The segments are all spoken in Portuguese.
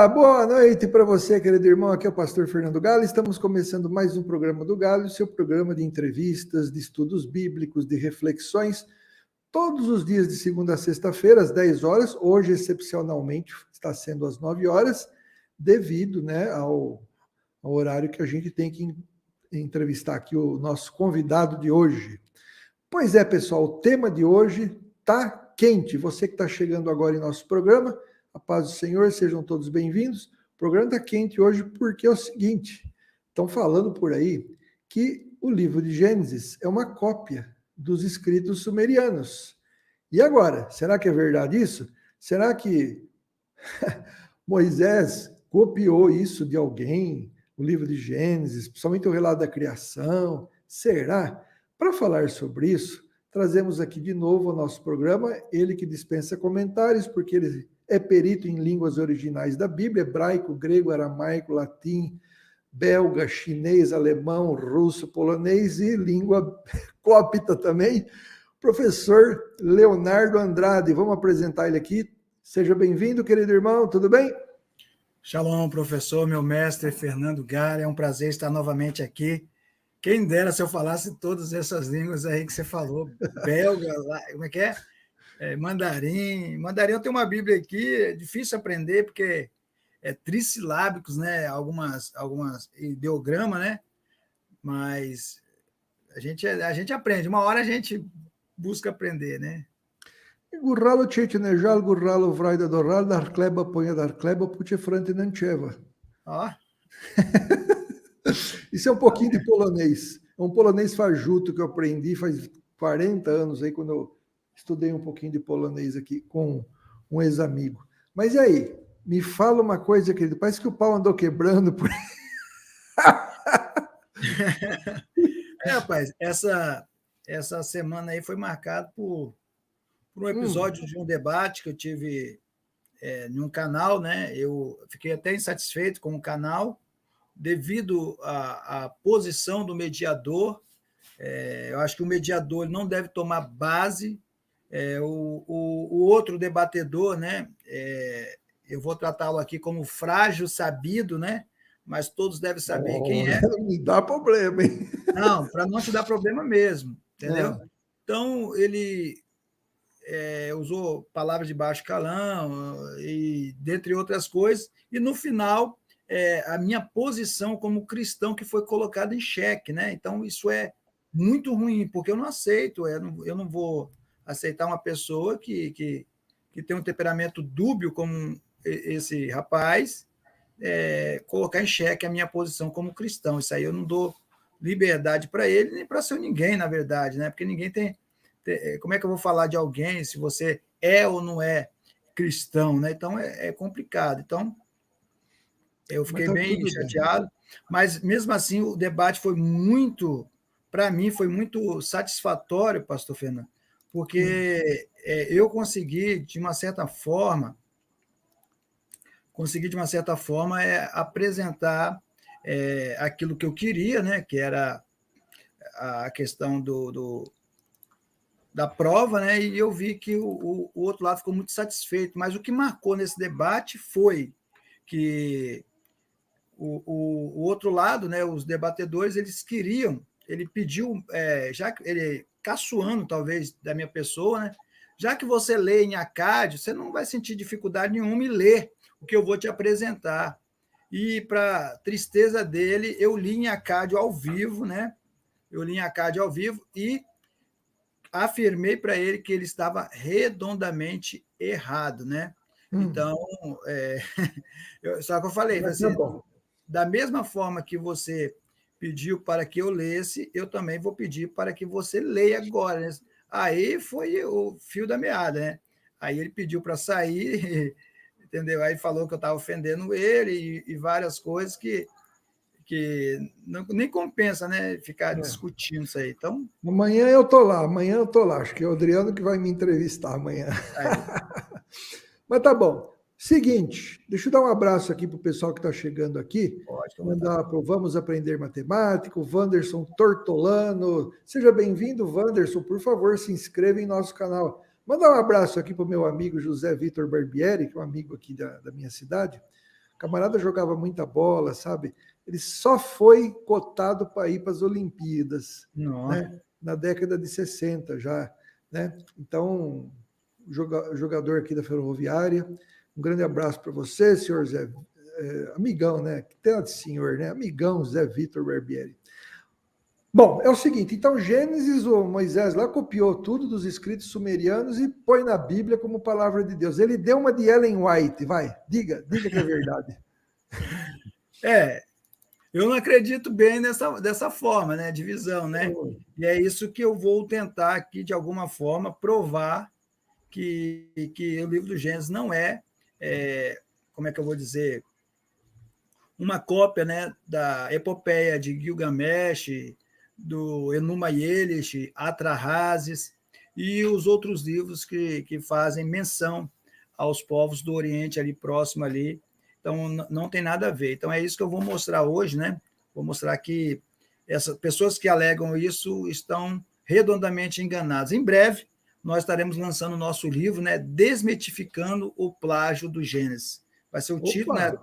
Opa, boa noite para você, querido irmão. Aqui é o pastor Fernando Galo. Estamos começando mais um programa do Galo, seu programa de entrevistas, de estudos bíblicos, de reflexões, todos os dias de segunda a sexta-feira, às 10 horas. Hoje, excepcionalmente, está sendo às 9 horas, devido, ao horário que a gente tem que entrevistar aqui o nosso convidado de hoje. Pois é, pessoal, o tema de hoje está quente. Você que está chegando agora em nosso programa, a paz do Senhor, sejam todos bem-vindos. O programa está quente hoje porque é o seguinte, estão falando por aí que o livro de Gênesis é uma cópia dos escritos sumerianos. E agora, será que é verdade isso? Será que Moisés copiou isso de alguém, o livro de Gênesis, principalmente o relato da criação? Será? Para falar sobre isso, trazemos aqui de novo ao nosso programa, ele que dispensa comentários, porque ele é perito em línguas originais da Bíblia, hebraico, grego, aramaico, latim, belga, chinês, alemão, russo, polonês e língua cópita também, professor Leonardo Andrade. Vamos apresentar ele aqui. Seja bem-vindo, querido irmão, tudo bem? Shalom, professor, meu mestre Fernando Galo, é um prazer estar novamente aqui. Quem dera se eu falasse todas essas línguas aí que você falou, belga, como é que é? Mandarim. Mandarim, eu tenho uma Bíblia aqui, é difícil aprender, porque é trissilábicos, né? Algumas ideograma, né? Mas a gente aprende, uma hora a gente busca aprender, né? Gurralo Chechenejal, Gurralo Vraida Doral, Darkleba, Ponha Darkleba, Puchefrante Nancheva. Ó. Isso é um pouquinho de polonês. É um polonês fajuto que eu aprendi faz 40 anos aí, quando eu estudei um pouquinho de polonês aqui com um ex-amigo. Mas e aí? Me fala uma coisa, querido. Parece que o pau andou quebrando por Rapaz, essa semana aí foi marcada por um episódio de um debate que eu tive em um canal, né? Eu fiquei até insatisfeito com o canal, devido à posição do mediador. Eu acho que o mediador não deve tomar base. O outro debatedor, né? Eu vou tratá-lo aqui como frágil sabido, né? Mas todos devem saber quem é. Não me dá problema, hein? Não, para não te dar problema mesmo, entendeu? Então, ele usou palavras de baixo calão, e dentre outras coisas, e no final, a minha posição como cristão que foi colocada em xeque, né? Então, isso é muito ruim, porque eu não aceito, eu não vou aceitar uma pessoa que tem um temperamento dúbio como esse rapaz, colocar em xeque a minha posição como cristão. Isso aí eu não dou liberdade para ele, nem para ser ninguém, na verdade, né? Porque ninguém tem. Como é que eu vou falar de alguém se você é ou não é cristão, né? Então é complicado. Então eu fiquei bem chateado, mas mesmo assim o debate foi muito, para mim, foi muito satisfatório, pastor Fernando, porque eu consegui, de uma certa forma, apresentar aquilo que eu queria, né? Que era a questão da prova, né? E eu vi que o outro lado ficou muito satisfeito. Mas o que marcou nesse debate foi que o outro lado, né? Os debatedores, ele pediu, já que ele caçoando talvez da minha pessoa, né? Já que você lê em Acádio, você não vai sentir dificuldade nenhuma em ler o que eu vou te apresentar. E, para tristeza dele, eu li em Acádio ao vivo, né? Eu li em Acádio ao vivo e afirmei para ele que ele estava redondamente errado, né? Então, só que eu falei, assim, da mesma forma que você pediu para que eu lesse, eu também vou pedir para que você leia agora, né? Aí foi o fio da meada, né? Aí ele pediu para sair, entendeu? Aí falou que eu estava ofendendo ele e várias coisas que não, nem compensa, né? Ficar discutindo isso aí. Então, amanhã eu tô lá. Acho que é o Adriano que vai me entrevistar amanhã. Mas tá bom. Seguinte, deixa eu dar um abraço aqui para o pessoal que está chegando aqui. Mandar para o Vamos Aprender Matemática, o Wanderson Tortolano. Seja bem-vindo, Wanderson. Por favor, se inscreva em nosso canal. Mandar um abraço aqui para o meu amigo José Vitor Barbieri, que é um amigo aqui da minha cidade. O camarada jogava muita bola, sabe? Ele só foi cotado para ir para as Olimpíadas, né? Na década de 60 já, né? Então, jogador aqui da Ferroviária, um grande abraço para você, senhor Zé, amigão, né? Que tem de senhor, né? Amigão Zé Vitor Barbieri. Bom, é o seguinte, então Gênesis, o Moisés lá copiou tudo dos escritos sumerianos e põe na Bíblia como palavra de Deus. Ele deu uma de Ellen White, vai, diga que é verdade. Eu não acredito bem dessa forma, né, de visão, né? E é isso que eu vou tentar aqui, de alguma forma, provar que o livro do Gênesis não como é que eu vou dizer, uma cópia, né, da epopeia de Gilgamesh, do Enuma Elish, Atrahasis e os outros livros que fazem menção aos povos do Oriente ali próximo ali. Então, não tem nada a ver. Então, é isso que eu vou mostrar hoje, né? Vou mostrar que essas pessoas que alegam isso estão redondamente enganadas. Em breve, nós estaremos lançando o nosso livro, né? Desmitificando o plágio do Gênesis. Vai ser o título, né?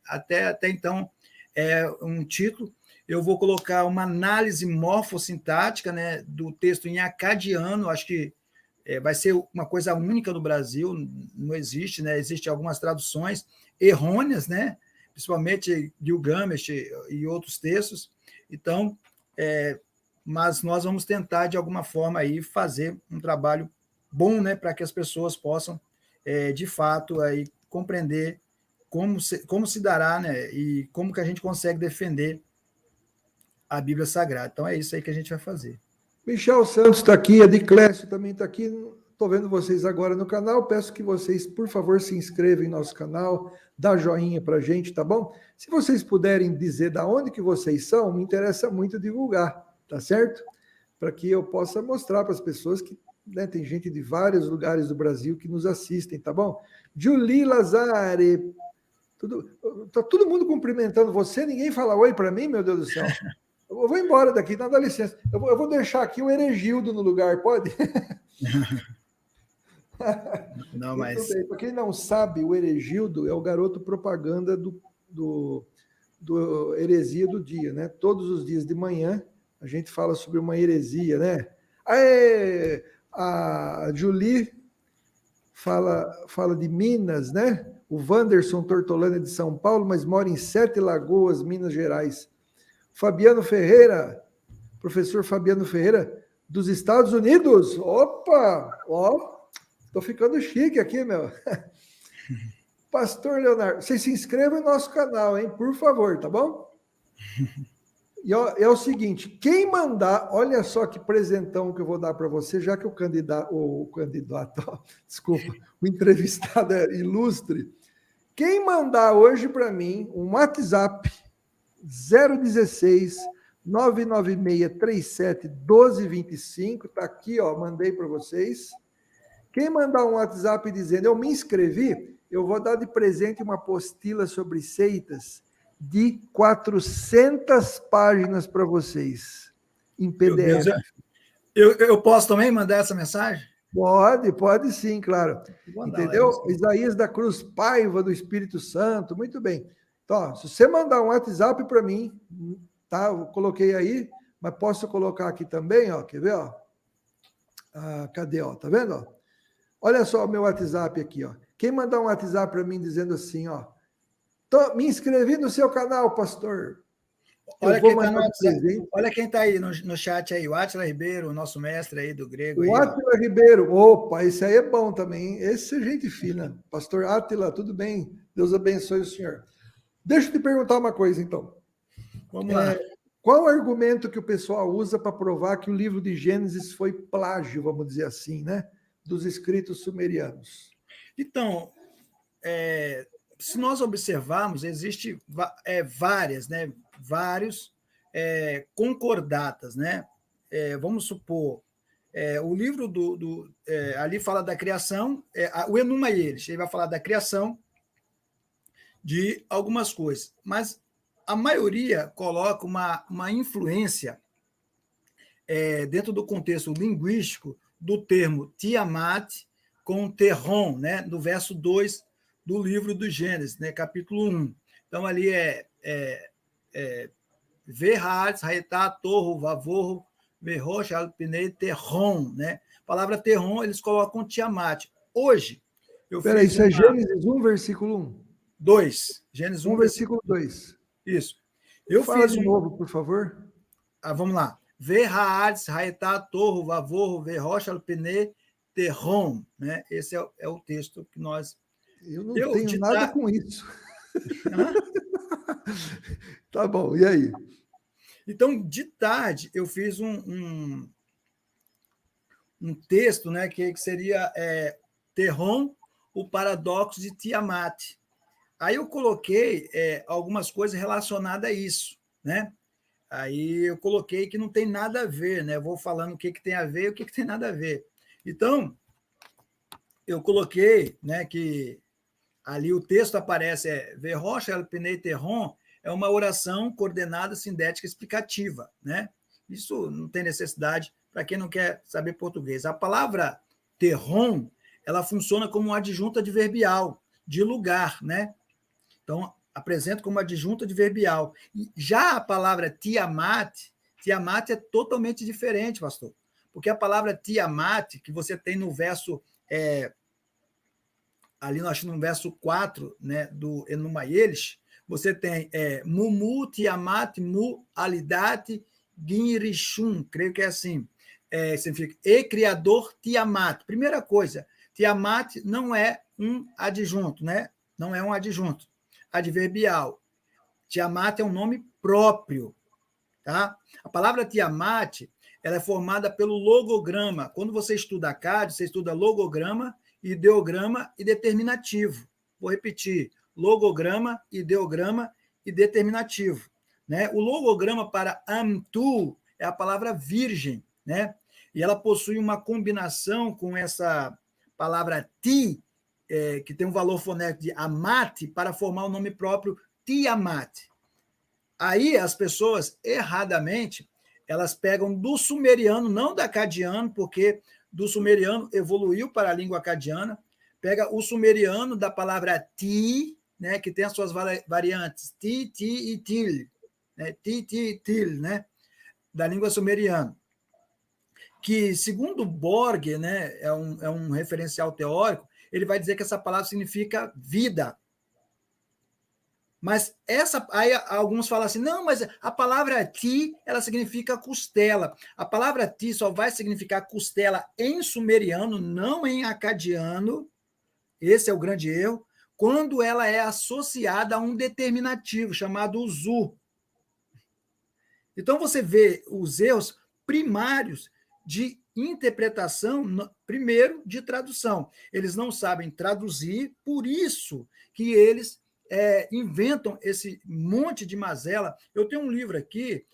Até então, é um título. Eu vou colocar uma análise morfossintática, né, do texto em acadiano, acho que vai ser uma coisa única no Brasil, não existe, né? Existem algumas traduções errôneas, né? Principalmente Gilgamesh e outros textos. Então, mas nós vamos tentar, de alguma forma, aí, fazer um trabalho bom, né, para que as pessoas possam, de fato, aí, compreender como se dará, né, e como que a gente consegue defender a Bíblia Sagrada. Então, é isso aí que a gente vai fazer. Michel Santos está aqui, a Diclésio também está aqui. Estou vendo vocês agora no canal. Peço que vocês, por favor, se inscrevam em nosso canal, dá joinha para a gente, tá bom? Se vocês puderem dizer da onde que vocês são, me interessa muito divulgar, tá certo? Para que eu possa mostrar para as pessoas que, né, tem gente de vários lugares do Brasil que nos assistem, tá bom? Julie Lazare, tá todo mundo cumprimentando você, ninguém fala oi para mim, meu Deus do céu. Eu vou embora daqui, dá licença. Eu vou deixar aqui o Hergildo no lugar, pode? Não, mas... Para quem não sabe, o Hergildo é o garoto propaganda do Heresia do Dia, né? Todos os dias de manhã a gente fala sobre uma heresia, né? Aê, a Julie fala de Minas, né? O Wanderson Tortolani é de São Paulo, mas mora em Sete Lagoas, Minas Gerais. Fabiano Ferreira, professor Fabiano Ferreira, dos Estados Unidos. Opa! Ó, tô ficando chique aqui, meu. Pastor Leonardo, vocês se inscrevam no nosso canal, hein? Por favor, tá bom? E ó, é o seguinte, quem mandar, olha só que presentão que eu vou dar para você, já que o entrevistado é ilustre. Quem mandar hoje para mim um WhatsApp 016 99637 1225, tá aqui, ó, mandei para vocês. Quem mandar um WhatsApp dizendo eu me inscrevi, eu vou dar de presente uma apostila sobre seitas de 400 páginas para vocês, em PDF. Eu posso também mandar essa mensagem? Pode sim, claro. Entendeu? Isaías da Cruz Paiva, do Espírito Santo, muito bem. Então, se você mandar um WhatsApp para mim, tá? Eu coloquei aí, mas posso colocar aqui também, ó. Quer ver, ó? Cadê, ó? Tá vendo, ó? Olha só o meu WhatsApp aqui, ó. Quem mandar um WhatsApp para mim dizendo assim, ó, me inscrevi no seu canal, pastor. Olha quem está aí no chat aí, o Átila Ribeiro, nosso mestre aí do grego. O Átila Ribeiro, opa, esse aí é bom também, esse é gente fina. Pastor Átila, tudo bem? Deus abençoe o senhor. Deixa eu te perguntar uma coisa, então. Vamos lá. Qual o argumento que o pessoal usa para provar que o livro de Gênesis foi plágio, vamos dizer assim, né? Dos escritos sumerianos? Então, se nós observarmos, existem várias, né? Vários concordatas, né? Vamos supor, o livro ali fala da criação, o Enuma Elish, ele vai falar da criação de algumas coisas, mas a maioria coloca uma influência dentro do contexto linguístico do termo Tiamat com Terron, né? No verso 2 do livro do Gênesis, né? Capítulo 1. Então, ali Verhats, Haetá, Torro, Vavorro, Verrocha, Alpinei, Terron, né? A palavra Terron, eles colocam Tiamat. Hoje, eu Espera aí, fiz isso é Gênesis 1, versículo 1. 2, Gênesis 1, 1, versículo versículo 2. Isso. Eu Fala fiz de novo, por favor. Vamos lá. Verhats, Haetá, Torro, Vavorro, Verrocha, Alpinei, Terron, né? Esse é o texto que nós... Eu não tenho nada com isso. Hã? Tá bom, e aí? Então, de tarde, eu fiz um texto, né, que seria Terron, o paradoxo de Tiamat. Aí eu coloquei algumas coisas relacionadas a isso, né? Aí eu coloquei que não tem nada a ver, né? Eu vou falando o que tem a ver e o que tem nada a ver. Então, eu coloquei, né, que ali o texto aparece, Verrocha Alpinei Terron, é uma oração coordenada, sintética, explicativa, né? Isso não tem necessidade para quem não quer saber português. A palavra terron, ela funciona como uma adjunta adverbial, de lugar, né? Então, apresenta como adjunta adverbial. E já a palavra Tiamat, Tiamat é totalmente diferente, pastor. Porque a palavra Tiamat, que você tem no verso... ali nós achamos no verso 4, né, do Enumaelis, você tem Mumu, Tiamat, Mu, Alidate, Ginrishun, creio que é assim, significa e Criador Tiamat. Primeira coisa, Tiamat não é um adjunto, né? Não é um adjunto adverbial. Tiamat é um nome próprio, tá? A palavra Tiamat, ela é formada pelo logograma. Quando você estuda Acádio, você estuda logograma, ideograma e determinativo. Vou repetir: logograma, ideograma e determinativo. Né? O logograma para amtu é a palavra virgem, né? E ela possui uma combinação com essa palavra ti, que tem um valor fonético de amat, para formar o nome próprio Tiamat. Aí as pessoas, erradamente, elas pegam do sumeriano, não da acadiano, porque do sumeriano evoluiu para a língua acadiana, pega o sumeriano da palavra ti, né, que tem as suas variantes, ti e til, né, ti e til, né, da língua sumeriana, que, segundo Borg, né, é um referencial teórico, ele vai dizer que essa palavra significa vida. Mas aí alguns falam assim, não, mas a palavra ti, ela significa costela. A palavra ti só vai significar costela em sumeriano, não em acadiano. Esse é o grande erro. Quando ela é associada a um determinativo chamado zu. Então você vê os erros primários de interpretação, primeiro de tradução. Eles não sabem traduzir, por isso que eles inventam esse monte de mazela. Eu tenho um livro aqui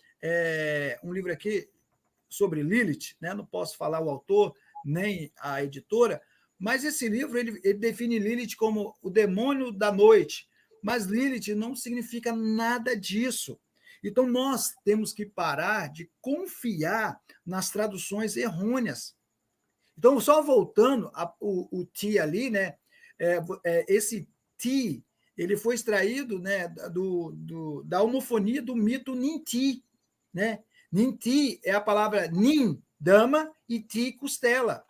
sobre Lilith, né? Não posso falar o autor nem a editora, mas esse livro ele define Lilith como o demônio da noite, mas Lilith não significa nada disso. Então nós temos que parar de confiar nas traduções errôneas. Então, só voltando o ti ali, né? Esse ti ele foi extraído, né, da homofonia do mito Ninti, né? Ninti é a palavra nin, dama, e ti, costela.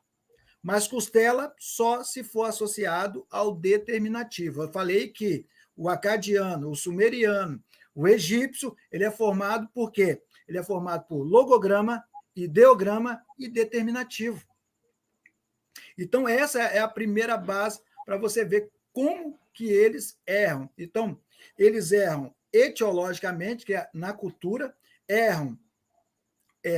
Mas costela só se for associado ao determinativo. Eu falei que o acadiano, o sumeriano, o egípcio, ele é formado por quê? Ele é formado por logograma, ideograma e determinativo. Então, essa é a primeira base para você ver como que eles erram. Então, eles erram etiologicamente, que é na cultura, erram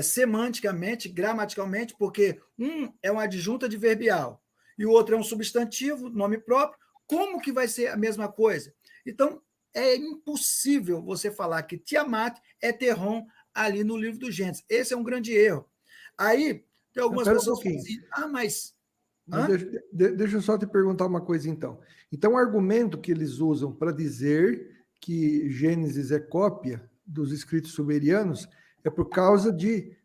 semanticamente, gramaticalmente, porque um é uma adjunta adverbial e o outro é um substantivo, nome próprio. Como que vai ser a mesma coisa? Então, é impossível você falar que Tiamat é Terron ali no livro do Gênesis. Esse é um grande erro. Aí, tem algumas pessoas que falam assim, mas deixa eu só te perguntar uma coisa, então. Então, o argumento que eles usam para dizer que Gênesis é cópia dos escritos sumerianos é por causa de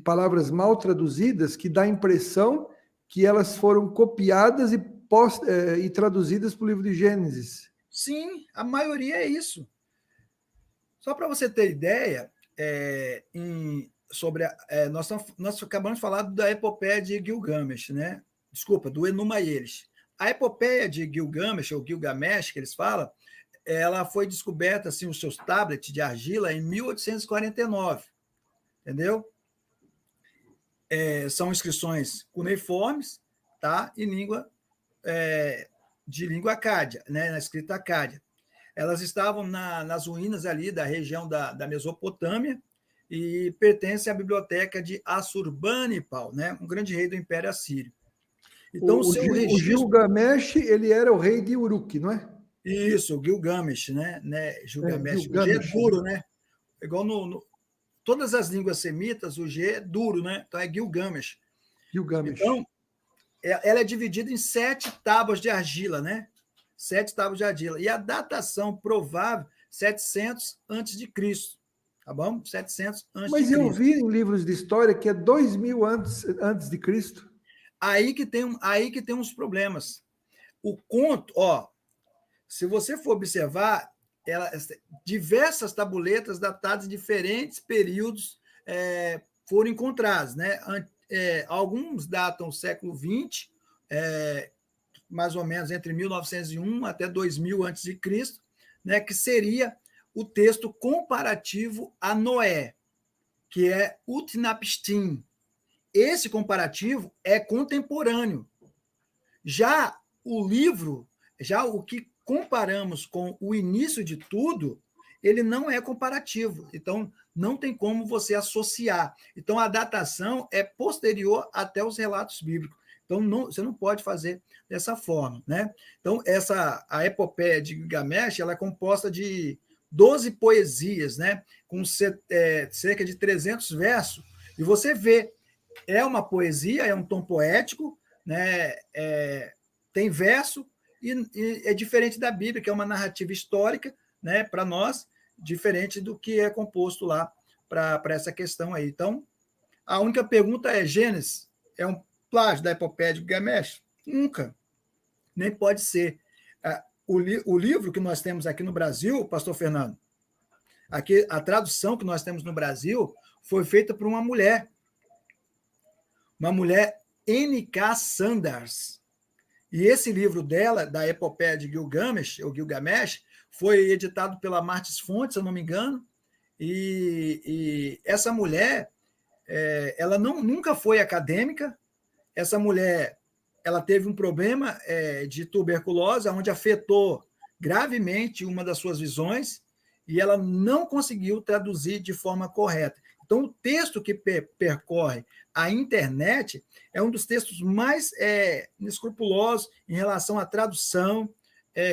palavras mal traduzidas que dá a impressão que elas foram copiadas e traduzidas para o livro de Gênesis. Sim, a maioria é isso. Só para você ter ideia, nós acabamos de falar da epopeia de Gilgamesh, né? Desculpa, do Enuma Elish. A epopeia de Gilgamesh, ou Gilgamesh, que eles falam, ela foi descoberta, assim, os seus tablets de argila em 1849, entendeu? São inscrições cuneiformes, tá? Em língua de língua acádia, né? Na escrita acádia. Elas estavam nas ruínas ali da região da Mesopotâmia e pertencem à biblioteca de Assurbanipal, né? Um grande rei do Império Assírio. Então, o seu O registro... Gilgamesh, ele era o rei de Uruk, não é? Isso, o Gilgamesh, né? Gilgamesh. O G é Gilgamesh. duro, né? Igual todas as línguas semitas, o G é duro, né? Então, é Gilgamesh. Gilgamesh. Então, ela é dividida em 7 tábuas de argila, né? 7 tábuas de argila. E a datação provável, 700 a.C., tá bom? 700 Mas eu a.C. vi em livros de história que é 2000 antes de Cristo. Aí que tem uns problemas. O conto, se você for observar, diversas tabuletas datadas de diferentes períodos foram encontradas, né? Alguns datam o século XX, mais ou menos entre 1901 até 2000 a.C., né? Que seria o texto comparativo a Noé, que é Utnapishtim. Esse comparativo é contemporâneo. Já o livro, já o que comparamos com o início de tudo, ele não é comparativo. Então, não tem como você associar. Então, a datação é posterior até os relatos bíblicos. Então, você não pode fazer dessa forma, né? Então, a epopeia de Gilgamesh, ela é composta de 12 poesias, né? Com cerca de 300 versos. E você vê, é uma poesia, é um tom poético, né? Tem verso, e é diferente da Bíblia, que é uma narrativa histórica, né, para nós, diferente do que é composto lá para essa questão aí. Então, a única pergunta é: Gênesis é um plágio da epopeia de Gilgamesh? Nunca. Nem pode ser. O livro que nós temos aqui no Brasil, pastor Fernando, aqui, a tradução que nós temos no Brasil foi feita por uma mulher N.K. Sanders. E esse livro dela, da epopeia de Gilgamesh, ou Gilgamesh, foi editado pela Martins Fontes, se eu não me engano, e essa mulher, ela nunca foi acadêmica. Essa mulher, ela teve um problema de tuberculose, onde afetou gravemente uma das suas visões, e ela não conseguiu traduzir de forma correta. Então, o texto que percorre a internet é um dos textos mais inescrupulosos em relação à tradução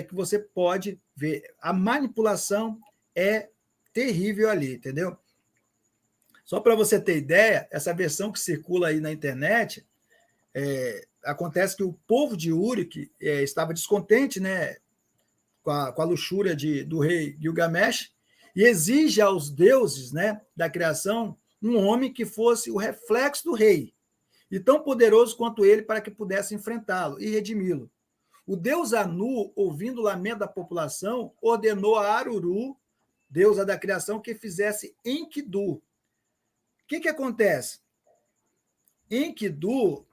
que você pode ver. A manipulação é terrível ali, entendeu? Só para você ter ideia, essa versão que circula aí na internet, acontece que o povo de Uruk estava descontente, né, com a luxúria do rei Gilgamesh, e exige aos deuses, né, da criação um homem que fosse o reflexo do rei, e tão poderoso quanto ele para que pudesse enfrentá-lo e redimi-lo. O deus Anu, ouvindo o lamento da população, ordenou a Aruru, deusa da criação, que fizesse Enkidu. O que acontece? Enkidu,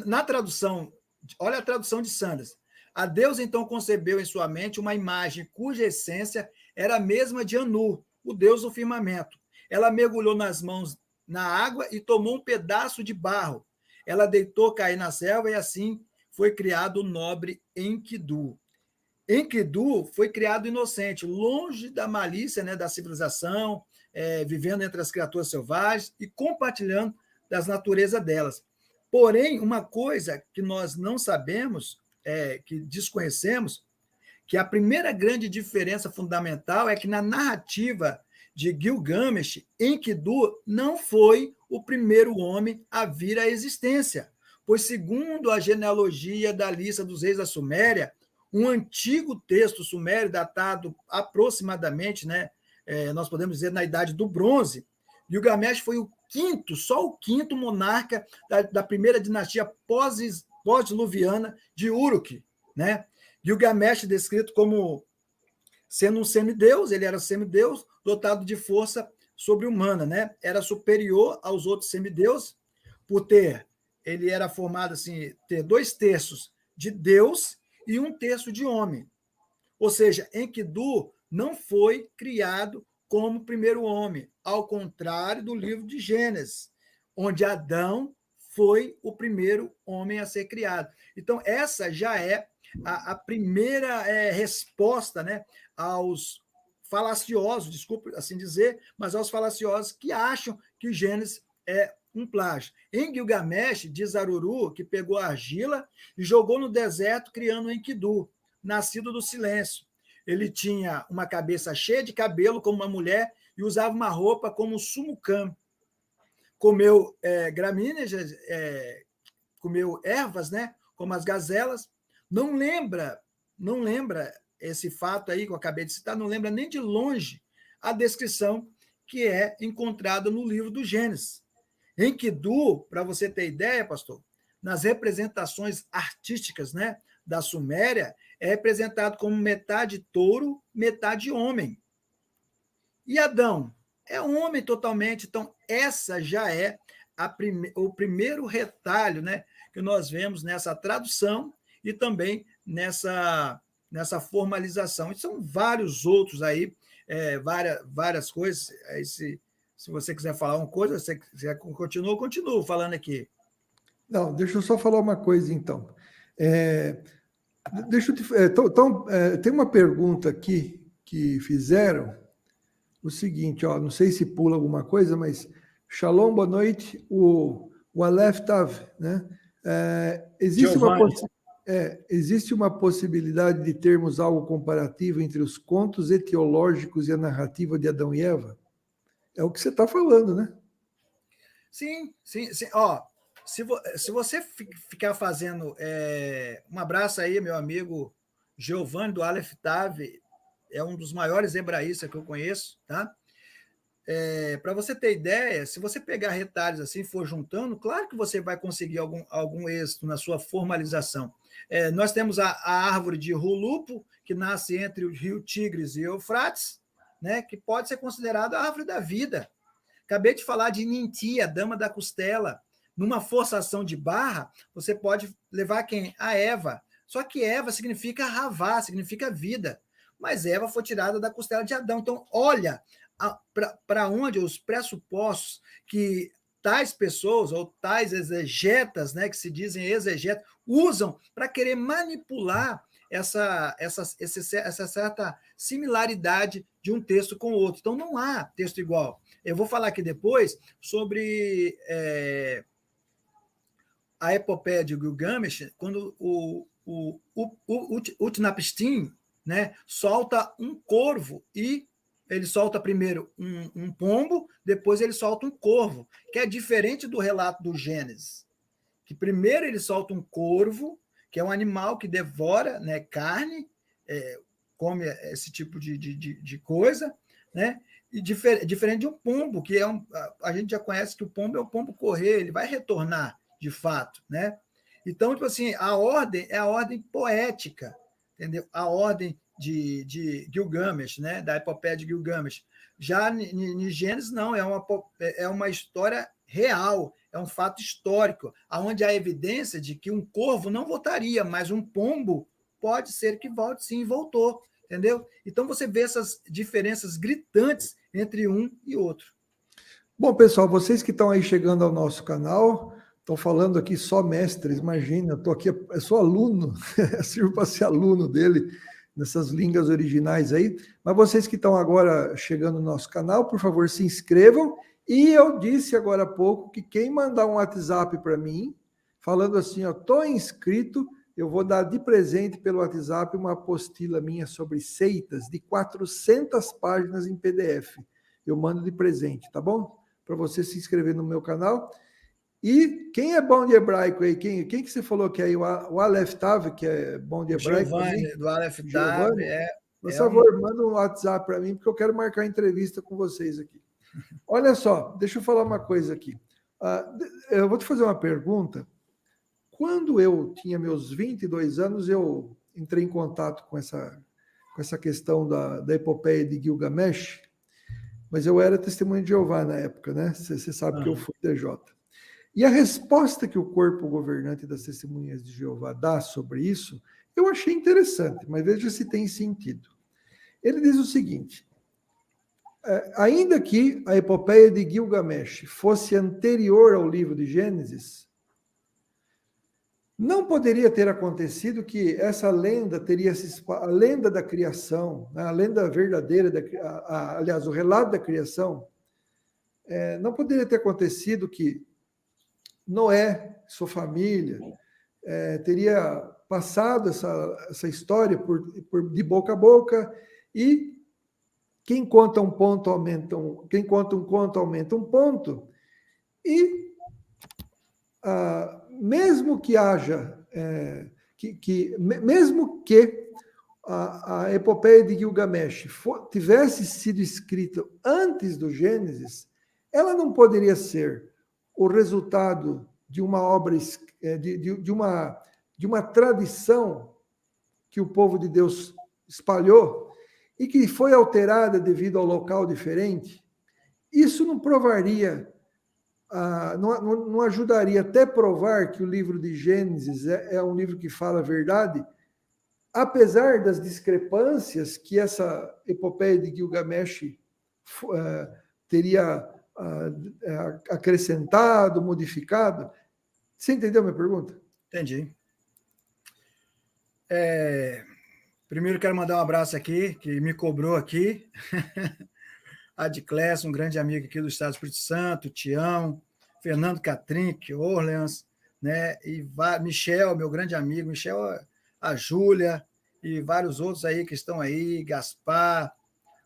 na tradução, olha a tradução de Sanders. A deusa então concebeu em sua mente uma imagem cuja essência era a mesma de Anu, o deus do firmamento. Ela mergulhou nas mãos na água e tomou um pedaço de barro. Ela deitou cair na selva e assim foi criado o nobre Enkidu. Enkidu foi criado inocente, longe da malícia, né, da civilização, vivendo entre as criaturas selvagens e compartilhando das naturezas delas. Porém, uma coisa que nós não sabemos, que desconhecemos, que a primeira grande diferença fundamental é que na narrativa de Gilgamesh, Enkidu não foi o primeiro homem a vir à existência, pois, segundo a genealogia da lista dos reis da Suméria, um antigo texto sumério datado aproximadamente, né, nós podemos dizer, na Idade do Bronze, Gilgamesh foi só o quinto monarca da primeira dinastia pós-diluviana de Uruk, né? Gilgamesh, descrito como sendo um semideus, ele era semideus, dotado de força sobre-humana, né? Era superior aos outros semideuses, por ter, ele era formado assim, ter 2/3 de Deus e 1/3 de homem. Ou seja, Enkidu não foi criado como primeiro homem, ao contrário do livro de Gênesis, onde Adão foi o primeiro homem a ser criado. Então, essa já é a primeira resposta, né, aos falaciosos, desculpe assim dizer, mas aos falaciosos que acham que o Gênesis é um plágio. Em Gilgamesh, diz Aruru, que pegou a argila e jogou no deserto, criando Enkidu, nascido do silêncio. Ele tinha uma cabeça cheia de cabelo, como uma mulher, e usava uma roupa como um sumucã. Comeu gramíneas, comeu ervas, né, como as gazelas. Não lembra esse fato aí que eu acabei de citar, não lembra nem de longe a descrição que é encontrada no livro do Gênesis. Enkidu, para você ter ideia, pastor, nas representações artísticas, né, da Suméria, é representado como metade touro, metade homem. E Adão é um homem totalmente. Então, essa já é o primeiro retalho, né, que nós vemos nessa tradução e também nessa formalização. E são vários outros aí, várias coisas. Aí, se você quiser falar uma coisa, você quiser continuo falando aqui. Não, deixa eu só falar uma coisa, então. Tem uma pergunta aqui que fizeram, o seguinte, ó, não sei se pula alguma coisa, mas Shalom, boa noite, o Aleph Tav, né? Existe uma possibilidade de termos algo comparativo entre os contos etiológicos e a narrativa de Adão e Eva? É o que você está falando, né? Sim. Ó, se você ficar fazendo... um abraço aí, meu amigo Giovanni, do Aleph Tav, é um dos maiores hebraístas que eu conheço, tá? Para você ter ideia, se você pegar retalhos assim e for juntando, claro que você vai conseguir algum êxito na sua formalização. Nós temos a árvore de Rulupo, que nasce entre o rio Tigres e Eufrates, né, que pode ser considerada a árvore da vida. Acabei de falar de Ninti, a dama da costela. Numa forçação de barra, você pode levar quem? A Eva. Só que Eva significa Havá, significa vida. Mas Eva foi tirada da costela de Adão. Então, olha para onde os pressupostos que tais pessoas, ou tais exegetas, né, que se dizem exegetas, usam para querer manipular essa certa similaridade de um texto com o outro. Então, não há texto igual. Eu vou falar aqui depois sobre a epopeia de Gilgamesh, quando o Utnapishtim, né, solta um corvo e ele solta primeiro um pombo, depois ele solta um corvo, que é diferente do relato do Gênesis, que primeiro ele solta um corvo, que é um animal que devora, né, carne, come esse tipo de coisa, né? E diferente de um pombo, que a gente já conhece que o pombo é o pombo correr, ele vai retornar de fato, né? Então, tipo assim, a ordem é a ordem poética, entendeu? A ordem de Gilgamesh, né? Da epopeia de Gilgamesh. Já em Gênesis, não, é uma história real, é um fato histórico, onde há evidência de que um corvo não voltaria, mas um pombo pode ser que volte sim, e voltou, entendeu? Então você vê essas diferenças gritantes entre um e outro. Bom, pessoal, vocês que estão aí chegando ao nosso canal, estão falando aqui só mestres, imagina, eu estou aqui, eu sou aluno, sirvo para ser aluno dele, nessas línguas originais aí, mas vocês que estão agora chegando no nosso canal, por favor, se inscrevam, e eu disse agora há pouco que quem mandar um WhatsApp para mim, falando assim, ó, estou inscrito, eu vou dar de presente pelo WhatsApp uma apostila minha sobre seitas de 400 páginas em PDF. Eu mando de presente, tá bom? Para você se inscrever no meu canal. E quem é bom de hebraico aí? Quem que você falou que é aí? O Aleph Tav, que é bom de hebraico? Giovanni, do Aleph Tav. Por favor, manda um WhatsApp para mim, porque eu quero marcar entrevista com vocês aqui. Olha só, deixa eu falar uma coisa aqui. Eu vou te fazer uma pergunta. Quando eu tinha meus 22 anos, eu entrei em contato com essa questão da epopeia de Gilgamesh, mas eu era testemunha de Jeová na época, né? Você sabe que eu fui TJ. E a resposta que o corpo governante das testemunhas de Jeová dá sobre isso, eu achei interessante, mas veja se tem sentido. Ele diz o seguinte: ainda que a epopeia de Gilgamesh fosse anterior ao livro de Gênesis, não poderia ter acontecido que essa lenda a lenda da criação, a lenda verdadeira, aliás, o relato da criação, não poderia ter acontecido que Noé, sua família, teria passado essa história de boca a boca, e quem conta um ponto quem conta um conto aumenta um ponto, e mesmo que haja, mesmo que a epopeia de Gilgamesh tivesse sido escrita antes do Gênesis, ela não poderia ser o resultado de uma obra, de uma tradição que o povo de Deus espalhou e que foi alterada devido ao local diferente. Isso não provaria, não ajudaria até a provar que o livro de Gênesis é um livro que fala a verdade, apesar das discrepâncias que essa epopeia de Gilgamesh teria acrescentado, modificado. Você entendeu a minha pergunta? Entendi. Primeiro quero mandar um abraço aqui, que me cobrou aqui. A Adiclés, um grande amigo aqui do Estado do Espírito Santo, Tião, Fernando Catrinck, Orleans, né? E Michel, meu grande amigo, Michel, a Júlia e vários outros aí que estão aí, Gaspar,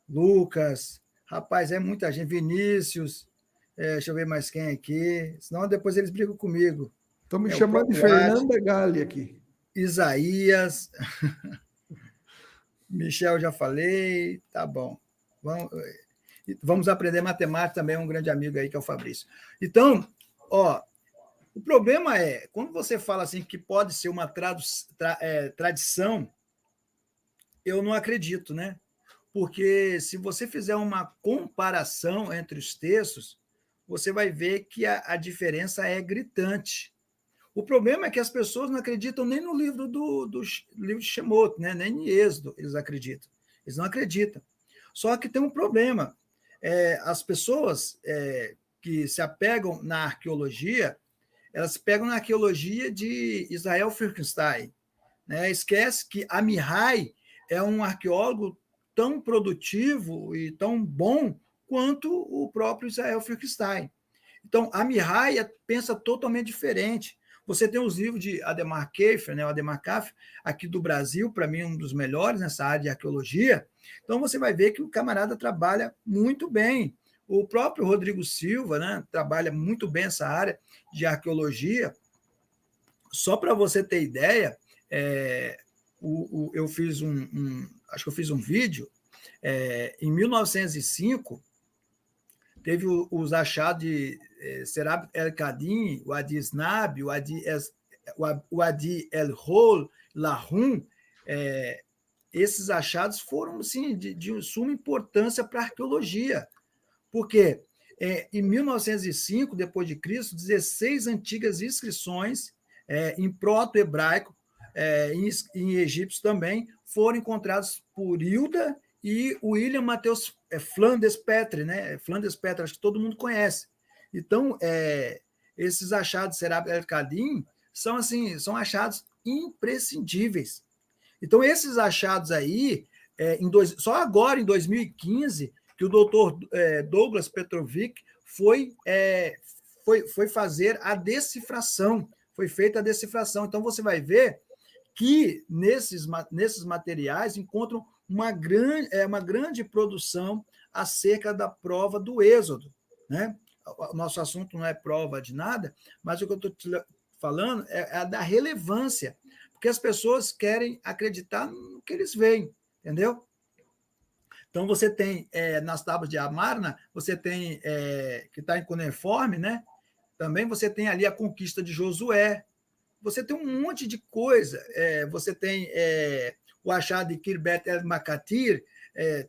Lucas, rapaz, é muita gente, Vinícius, deixa eu ver mais quem aqui, senão depois eles brigam comigo. Estão me chamando de Fernanda Galli aqui. Isaías, Michel, já falei, tá bom. Vamos aprender matemática também, um grande amigo aí que é o Fabrício. Então, o problema é, quando você fala assim que pode ser uma tradição, eu não acredito, né? Porque se você fizer uma comparação entre os textos, você vai ver que a diferença é gritante. O problema é que as pessoas não acreditam nem no livro do livro de Shemot, né? Nem em Êxodo eles acreditam. Eles não acreditam. Só que tem um problema. As pessoas que se apegam na arqueologia, elas se pegam na arqueologia de Israel Firkenstein, né? Esquece que Amihai é um arqueólogo tão produtivo e tão bom quanto o próprio Israel Firkenstein. Então, Amihai pensa totalmente diferente. Você tem os livros de Ademar Keffer, né? O Ademar Keffer, aqui do Brasil, para mim, um dos melhores nessa área de arqueologia. Então, você vai ver que o camarada trabalha muito bem. O próprio Rodrigo Silva, né? Trabalha muito bem essa área de arqueologia. Só para você ter ideia, eu fiz acho que eu fiz um vídeo, em 1905, teve os achados de Serab el-Kadim, o Adi Snab, o Adi el-Hol, Lahum. Esses achados foram assim, de suma importância para a arqueologia, porque em 1905, depois de Cristo, 16 antigas inscrições em proto-hebraico, em egípcio também, foram encontradas por Hilda e William Matheus Flanders Petrie, né? Flanders Petrie, acho que todo mundo conhece. Então, esses achados de Serab el-Kadim são achados imprescindíveis. Então, esses achados aí, só agora, em 2015, que o doutor Douglas Petrovic foi fazer a decifração, foi feita a decifração. Então, você vai ver que nesses materiais encontram uma grande produção acerca da prova do Êxodo, né? O nosso assunto não é prova de nada, mas o que eu estou te falando é da relevância, porque as pessoas querem acreditar no que eles veem, entendeu? Então, você tem, nas tábuas de Amarna, você tem, que está em cuneiforme, né? Também você tem ali a conquista de Josué, você tem um monte de coisa. Você tem o achado de Khirbet el-Makatir,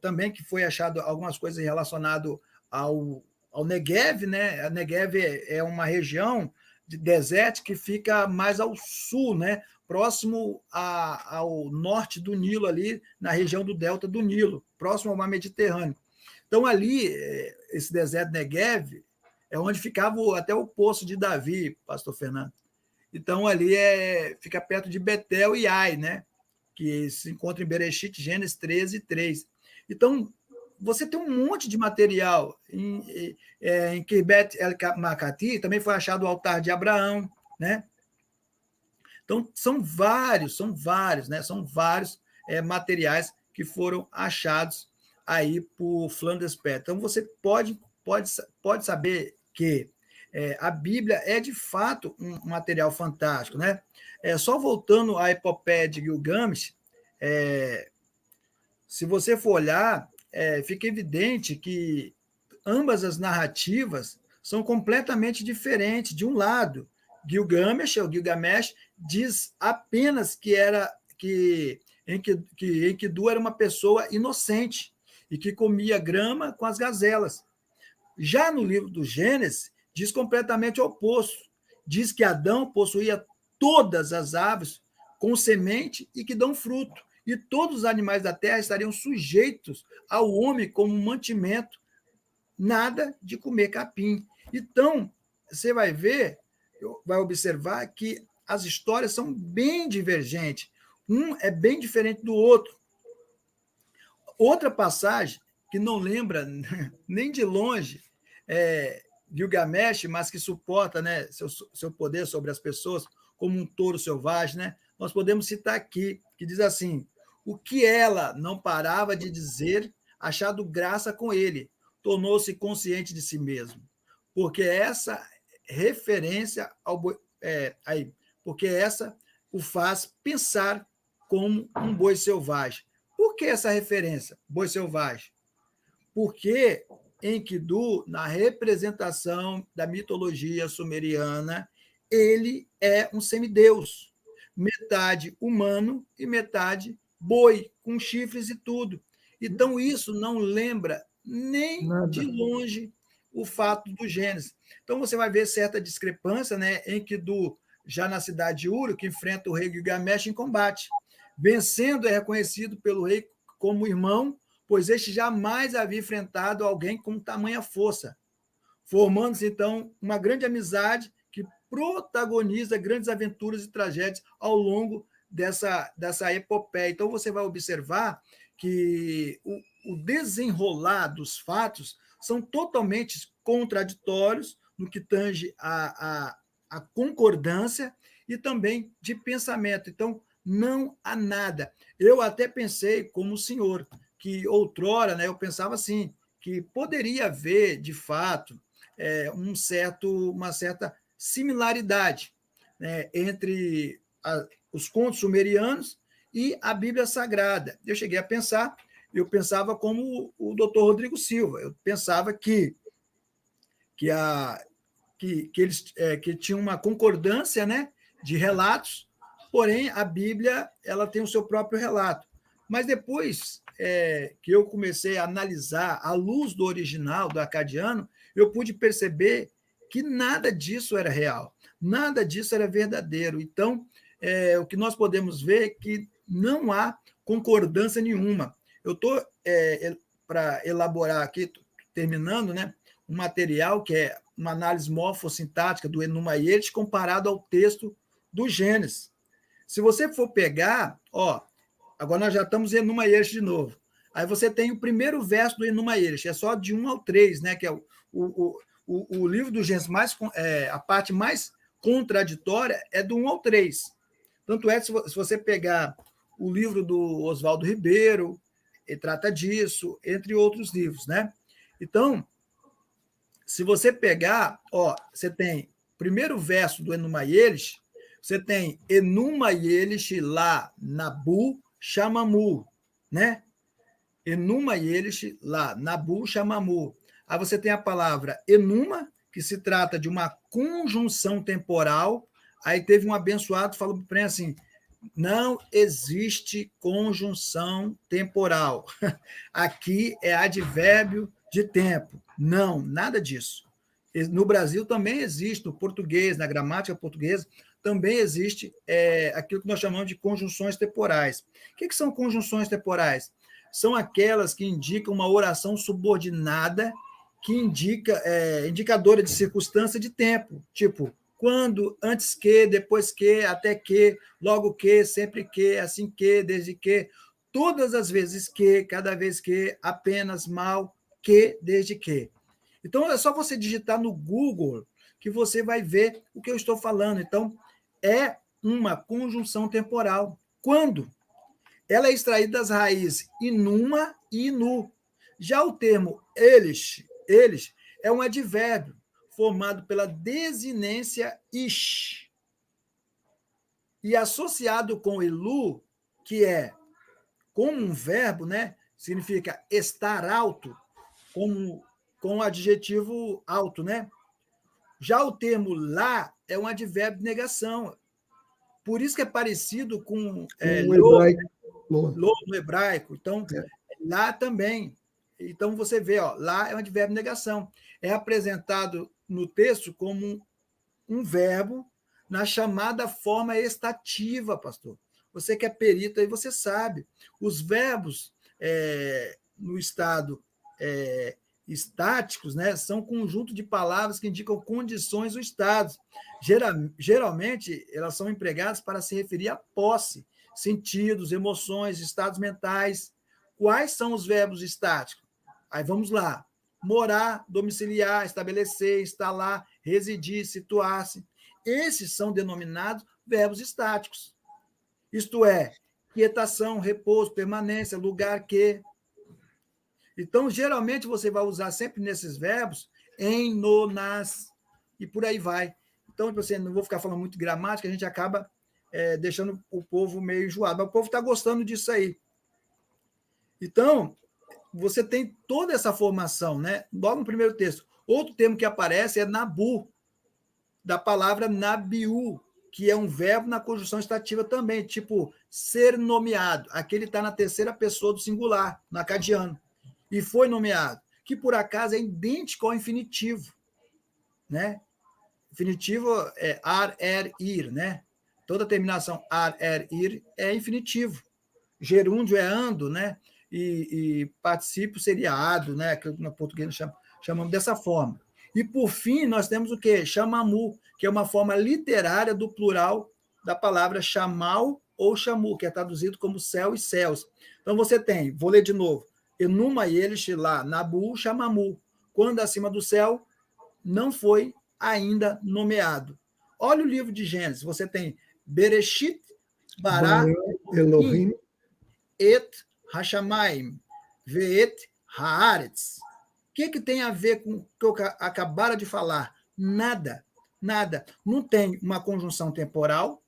também, que foi achado algumas coisas relacionadas ao Negev, né? A Negev é uma região de deserto que fica mais ao sul, né? Próximo ao norte do Nilo, ali na região do delta do Nilo, próximo ao mar Mediterrâneo. Então, ali, esse deserto Negev é onde ficava até o poço de Davi, pastor Fernando. Então, ali fica perto de Betel e Ai, né? Que se encontra em Bereshit, Gênesis 13, 3. Então, você tem um monte de material. Em Khirbet el-Makati também foi achado o altar de Abraão, né? Então, são vários, né? São vários materiais que foram achados aí por Flanders Pet. Então, você pode saber que a Bíblia é, de fato, um material fantástico, né? Só voltando à epopeia de Gilgamesh, se você for olhar, fica evidente que ambas as narrativas são completamente diferentes. De um lado, Gilgamesh diz apenas que Enkidu era uma pessoa inocente e que comia grama com as gazelas. Já no livro do Gênesis, diz completamente o oposto. Diz que Adão possuía todas as aves com semente e que dão fruto, e todos os animais da terra estariam sujeitos ao homem como mantimento, nada de comer capim. Então, você vai observar que as histórias são bem divergentes. Um é bem diferente do outro. Outra passagem que não lembra nem de longe Gilgamesh, mas que suporta, né, seu poder sobre as pessoas como um touro selvagem, né? Nós podemos citar aqui, que diz assim: o que ela não parava de dizer, achado graça com ele, tornou-se consciente de si mesmo. Porque essa referência porque essa o faz pensar como um boi selvagem. Por que essa referência, boi selvagem? Porque Enkidu, na representação da mitologia sumeriana, ele é um semideus, metade humano e metade boi, com chifres e tudo. Então, isso não lembra nem de longe o fato do Gênesis. Então, você vai ver certa discrepância, né? Enkidu, já na cidade de Uru, que enfrenta o rei Gilgamesh em combate. Vencendo, é reconhecido pelo rei como irmão, pois este jamais havia enfrentado alguém com tamanha força, formando-se, então, uma grande amizade que protagoniza grandes aventuras e tragédias ao longo dessa epopeia. Então, você vai observar que o desenrolar dos fatos são totalmente contraditórios no que tange a concordância e também de pensamento. Então, não há nada. Eu até pensei, como o senhor, que outrora, né, eu pensava assim, que poderia haver, de fato, uma certa similaridade, né, entre os contos sumerianos e a Bíblia Sagrada. Eu cheguei a pensar, eu pensava como o doutor Rodrigo Silva, eu pensava que eles que tinham uma concordância, né, de relatos, porém a Bíblia ela tem o seu próprio relato. Mas depois que eu comecei a analisar à luz do original, do acadiano, eu pude perceber que nada disso era real, nada disso era verdadeiro. Então, o que nós podemos ver é que não há concordância nenhuma. Eu estou, para elaborar aqui, terminando, né, um material que é uma análise morfossintática do Enuma Elish comparado ao texto do Gênesis. Se você for pegar, agora nós já estamos em Enuma Elish de novo. Aí você tem o primeiro verso do Enuma Elish, é só de 1 ao 3, né, que é o livro do Gênesis, a parte mais contraditória é do 1 ao 3. Tanto é que, se você pegar o livro do Oswaldo Ribeiro, ele trata disso, entre outros livros, né? Então, se você pegar, você tem o primeiro verso do Enuma Elish, você tem Enuma Elish lá Nabu Shamamu, né? Enuma Elish lá Nabu Shamamu. Aí você tem a palavra Enuma, que se trata de uma conjunção temporal Aí teve um abençoado que falou para mim assim: não existe conjunção temporal. Aqui é advérbio de tempo. Não, nada disso. No Brasil também existe, no português, na gramática portuguesa, também existe aquilo que nós chamamos de conjunções temporais. O que são conjunções temporais? São aquelas que indicam uma oração subordinada que indica indicadora de circunstância de tempo, tipo quando, antes que, depois que, até que, logo que, sempre que, assim que, desde que, todas as vezes que, cada vez que, apenas, mal, que, desde que. Então, é só você digitar no Google que você vai ver o que eu estou falando. Então, é uma conjunção temporal. Quando? Ela é extraída das raízes inuma e inu. Já o termo eles é um advérbio formado pela desinência ish e associado com elu, que é como um verbo, né? Significa estar alto, com o adjetivo alto, né? Já o termo lá é um advérbio de negação. Por isso que é parecido com Um lo, hebraico. lo no hebraico. Então, É. lá também. Então, você vê, ó, lá é um advérbio de negação. É apresentado no texto como um verbo na chamada forma estativa, pastor. Você que é perito aí, você sabe. Os verbos no estado estáticos, né, são conjunto de palavras que indicam condições ou estados. Geralmente, elas são empregadas para se referir à posse, sentidos, emoções, estados mentais. Quais são os verbos estáticos? Aí vamos lá. Morar, domiciliar, estabelecer, instalar, residir, situar-se. Esses são denominados verbos estáticos. Isto é, quietação, repouso, permanência, lugar que. Então, geralmente, você vai usar sempre nesses verbos em, no, nas, e por aí vai. Então, você não vou ficar falando muito gramática, a gente acaba deixando o povo meio enjoado. Mas o povo está gostando disso aí. Então, você tem toda essa formação, né? Logo no primeiro texto. Outro termo que aparece é nabu, da palavra nabiu, que é um verbo na conjunção estativa também, tipo ser nomeado. Aqui ele está na terceira pessoa do singular, no acadiano. E foi nomeado, que por acaso é idêntico ao infinitivo, né? Infinitivo é ar, er, ir, né? Toda terminação ar, er, ir é infinitivo. Gerúndio é ando, né? E particípio seria ado, né? Que no português chamamos dessa forma. E, por fim, nós temos o quê? Chamamu, que é uma forma literária do plural da palavra chamal ou chamu, que é traduzido como céu e céus. Então, você tem, vou ler de novo, enuma eles lá, nabu, chamamu. Quando acima do céu, não foi ainda nomeado. Olha o livro de Gênesis, você tem Bereshit, Bará, Bara Elohim. et Hashamayim, veet haaretz. O que tem a ver com o que eu acabaram de falar? Nada, nada. Não tem uma conjunção temporal,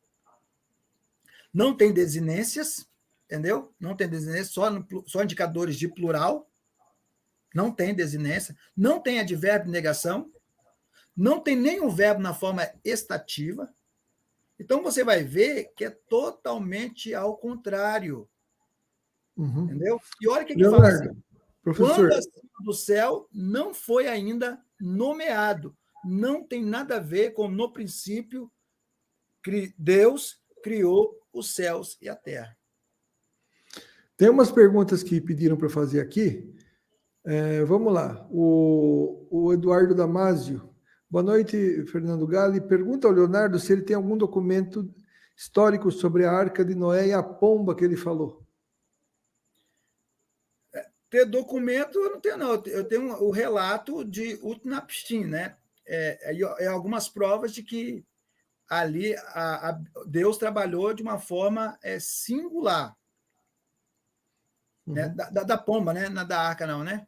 não tem desinências, entendeu? Não tem desinência, só indicadores de plural, não tem desinência, não tem advérbio de negação, não tem nenhum verbo na forma estativa. Então, você vai ver que é totalmente ao contrário. Uhum. Entendeu? E olha o que fala assim: Leonardo, quando professor, acima do céu não foi ainda nomeado. Não tem nada a ver com no princípio Deus criou os céus e a terra. tem umas perguntas que pediram para fazer aqui. Vamos lá. O Eduardo Damasio. Boa noite, Fernando Galli. Pergunta ao Leonardo se ele tem algum documento histórico sobre a Arca de Noé e a pomba que ele falou. Ter documento eu não tenho, não. Eu tenho o relato de Utnapishtim, né? Algumas provas de que ali Deus trabalhou de uma forma singular. Né? Uhum. Da pomba, né? Não da arca, não, né?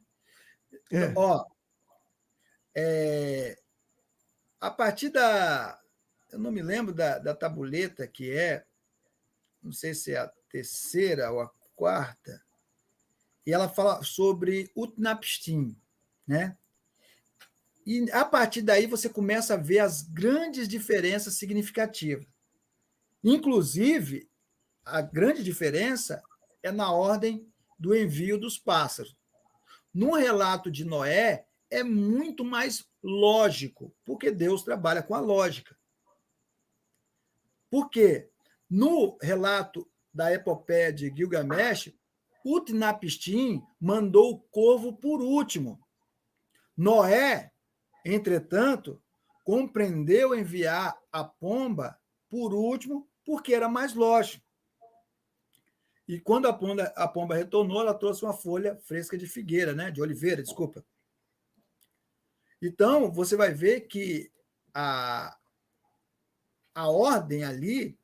Então, É. ó, a partir da. Eu não me lembro da tabuleta que não sei se é a terceira ou a quarta, e ela fala sobre Utnapishtim, né? E, a partir daí, você começa a ver as grandes diferenças significativas. Inclusive, a grande diferença é na ordem do envio dos pássaros. No relato de Noé, é muito mais lógico, porque Deus trabalha com a lógica. Por quê? No relato da epopeia de Gilgamesh, Utnapishtim mandou o corvo por último. Noé, entretanto, compreendeu enviar a pomba por último, porque era mais lógico. E quando a pomba retornou, ela trouxe uma folha fresca de figueira, né? De oliveira, desculpa. Então, você vai ver que a ordem ali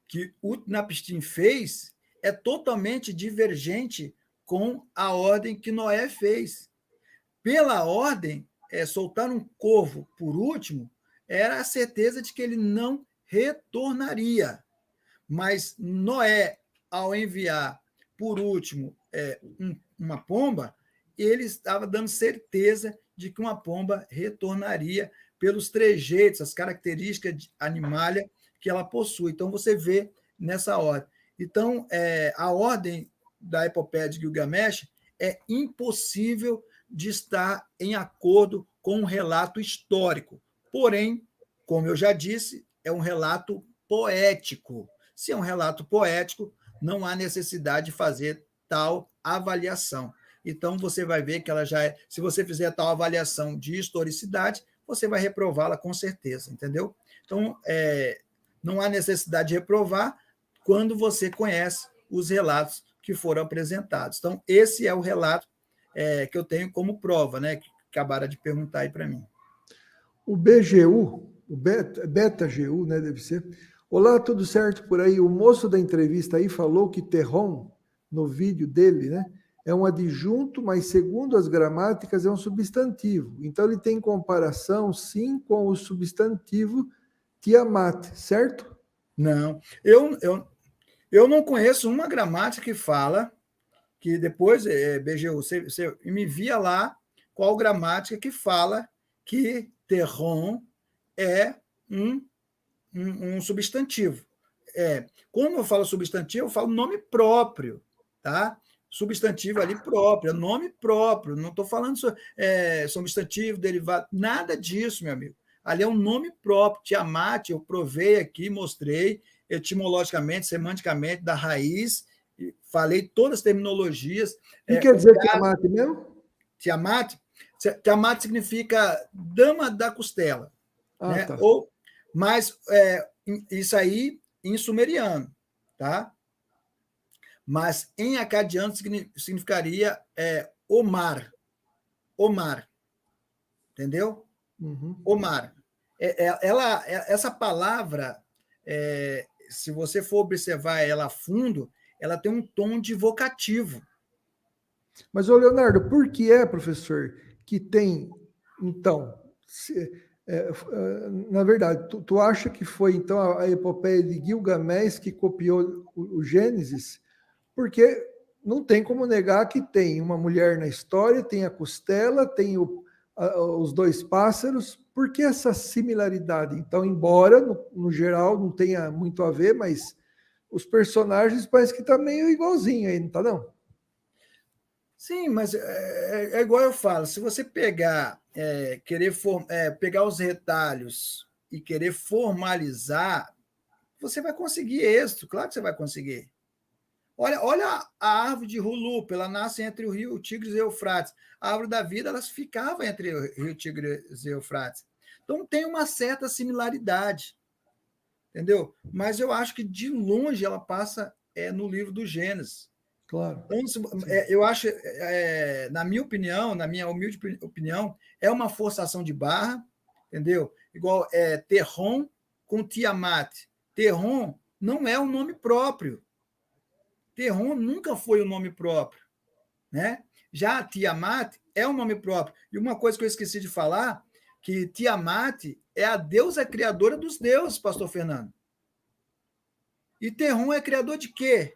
que Utnapishtim fez é totalmente divergente com a ordem que Noé fez. Pela ordem, soltar um corvo por último era a certeza de que ele não retornaria. Mas Noé, ao enviar por último uma pomba, ele estava dando certeza de que uma pomba retornaria pelos trejeitos, as características animália que ela possui. Então, você vê nessa ordem. Então, a ordem da epopeia de Gilgamesh é impossível de estar em acordo com um relato histórico. Porém, como eu já disse, é um relato poético. Se é um relato poético, não há necessidade de fazer tal avaliação. Então, você vai ver que ela já é. Se você fizer tal avaliação de historicidade, você vai reprová-la com certeza, entendeu? Então, não há necessidade de reprovar quando você conhece os relatos que foram apresentados. Então, esse é o relato que eu tenho como prova, né? Que acabaram de perguntar aí para mim. O BGU, o Beta-GU, né, deve ser. Olá, tudo certo por aí? O moço da entrevista aí falou que terron, no vídeo dele, né, é um adjunto, mas segundo as gramáticas é um substantivo. Então ele tem comparação, sim, com o substantivo Tiamat, certo? Não, eu não conheço uma gramática que fala que depois, BGU, você me envia lá qual gramática que fala que terron é um substantivo. Quando eu falo substantivo, eu falo nome próprio, tá? Substantivo ali próprio, é nome próprio. Não estou falando substantivo, derivado, nada disso, meu amigo. Ali é um nome próprio. Tiamat, eu provei aqui, mostrei etimologicamente, semanticamente, da raiz, falei todas as terminologias. O que quer dizer Tiamat mesmo? Tiamat significa dama da costela. Ah, né? tá. Mas isso aí em sumeriano, tá? Mas em acadiano significaria Omar. Omar. Entendeu? Uhum. Omar. Essa palavra, se você for observar ela a fundo, ela tem um tom de vocativo. Mas, ô Leonardo, por que professor, que tem, então, na verdade, tu acha que foi, então, a epopeia de Gilgamesh que copiou o Gênesis? Porque não tem como negar que tem uma mulher na história, tem a costela, tem os dois pássaros. Por que essa similaridade? Então, embora, no geral, não tenha muito a ver, mas os personagens parece que tá meio igualzinho aí, não tá não? Sim, mas é igual eu falo, se você pegar, pegar os retalhos e querer formalizar, você vai conseguir êxito, claro que você vai conseguir. Olha a árvore de Hulup, ela nasce entre o rio Tigres e Eufrates. A árvore da vida, elas ficavam entre o rio Tigres e Eufrates. Então tem uma certa similaridade, entendeu? Mas eu acho que de longe ela passa no livro do Gênesis. Claro. Então, eu acho, na minha opinião, na minha humilde opinião, é uma forçação de barra, entendeu? Igual Terron com Tiamat. Terron não é um nome próprio. Terron nunca foi um nome próprio, né? Já Tiamat é um nome próprio. E uma coisa que eu esqueci de falar, que Tiamat é a deusa criadora dos deuses, pastor Fernando. E Terron é criador de quê?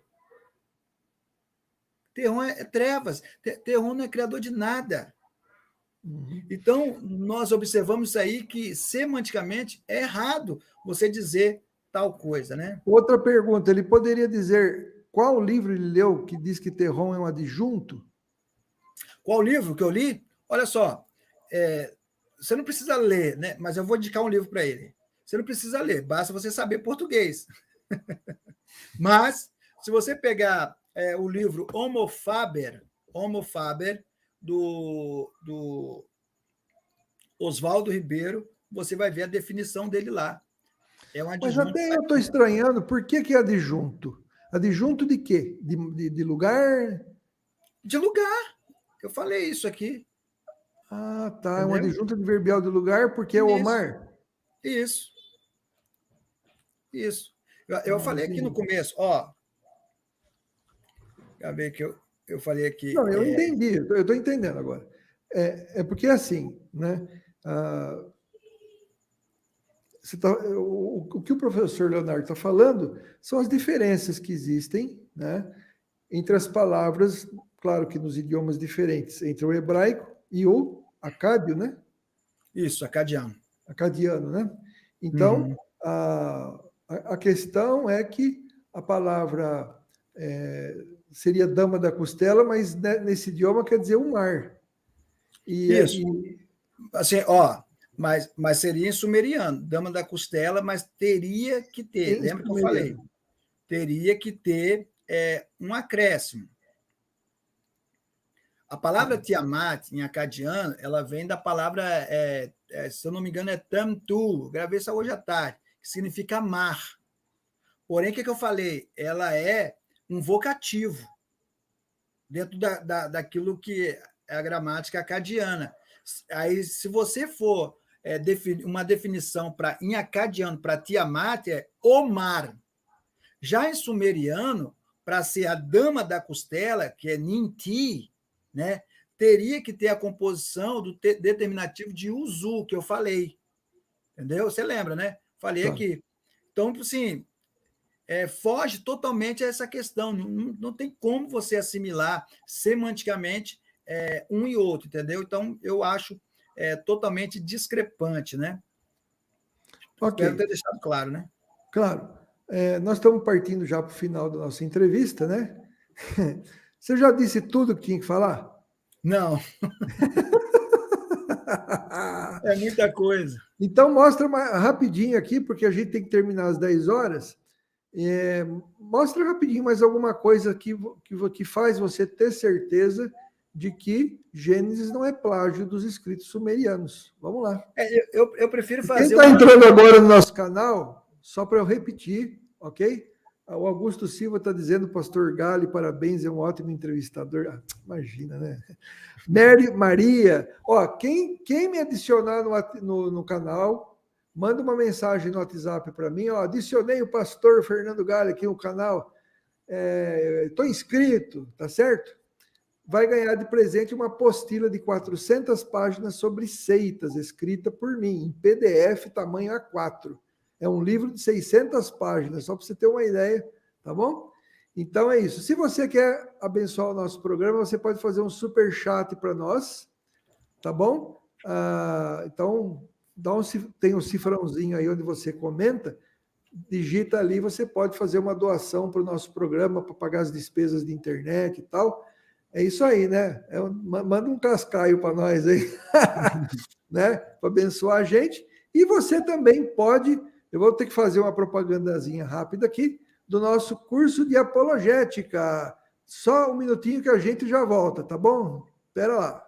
Terron é trevas. Terron não é criador de nada. Então, nós observamos isso aí, que semanticamente é errado você dizer tal coisa, né? Outra pergunta, ele poderia dizer qual livro ele leu que diz que Terron é um adjunto? Qual livro que eu li? Olha só, você não precisa ler, né? Mas eu vou indicar um livro para ele. Você não precisa ler, basta você saber português. Mas, se você pegar o livro Homo Faber, do Oswaldo Ribeiro, você vai ver a definição dele lá. É um Mas adjunto. até eu estou estranhando, por que é adjunto? Adjunto de quê? De lugar? De lugar. Eu falei isso aqui. Ah, tá. Entendeu? É um adjunto adverbial de lugar porque é o Omar. Isso. Eu falei aqui no começo, ó. Já ver que eu falei aqui. Não, eu entendi, eu estou entendendo agora. É porque assim, né? O que o professor Leonardo está falando são as diferenças que existem, né, entre as palavras, claro que nos idiomas diferentes, entre o hebraico e o acádio, né? Isso, acadiano. Acadiano, né? Então, a questão é que a palavra seria dama da costela, mas nesse idioma quer dizer o mar. Isso. Assim, ó, mas seria em sumeriano, dama da costela, mas teria que ter, lembra que eu falei? Teria que ter um acréscimo. A palavra Tiamat, em acadiano, ela vem da palavra, se eu não me engano, é Tamtu, gravei isso hoje à tarde, que significa mar. Porém, o que eu falei? Ela é um vocativo, dentro daquilo que é a gramática acadiana. Aí, se você for uma definição em acadiano para Tiamat, é o mar. Já em sumeriano, para ser a dama da costela, que é Ninti, né, teria que ter a composição do determinativo de Uzu, que eu falei. Entendeu? Você lembra, né? Falei aqui. Então, assim, foge totalmente a essa questão. Não tem como você assimilar semanticamente um e outro, entendeu? Então, eu acho totalmente discrepante, né? Okay. Espero ter deixado claro, né? Claro. Nós estamos partindo já para o final da nossa entrevista, né? Você já disse tudo que tinha que falar? Não. É muita coisa. Então, mostra rapidinho aqui, porque a gente tem que terminar às 10 horas. Mostra rapidinho mais alguma coisa que faz você ter certeza de que Gênesis não é plágio dos escritos sumerianos. Vamos lá. Eu prefiro fazer... Quem está entrando agora no nosso canal, só para eu repetir, ok? O Augusto Silva está dizendo, pastor Gali, parabéns, é um ótimo entrevistador. Imagina, né? Maria, quem me adicionar no canal, manda uma mensagem no WhatsApp para mim, adicionei o pastor Fernando Gali aqui no canal, estou inscrito, tá certo? Vai ganhar de presente uma apostila de 400 páginas sobre seitas, escrita por mim, em PDF tamanho A4. É um livro de 600 páginas, só para você ter uma ideia, tá bom? Então é isso. Se você quer abençoar o nosso programa, você pode fazer um super chat para nós, tá bom? Então, tem um cifrãozinho aí onde você comenta, digita ali, você pode fazer uma doação para o nosso programa, para pagar as despesas de internet e tal. É isso aí, né? Manda um cascaio para nós aí, né? Para abençoar a gente. E você também pode, eu vou ter que fazer uma propagandazinha rápida aqui, do nosso curso de apologética. Só um minutinho que a gente já volta, tá bom? Espera lá.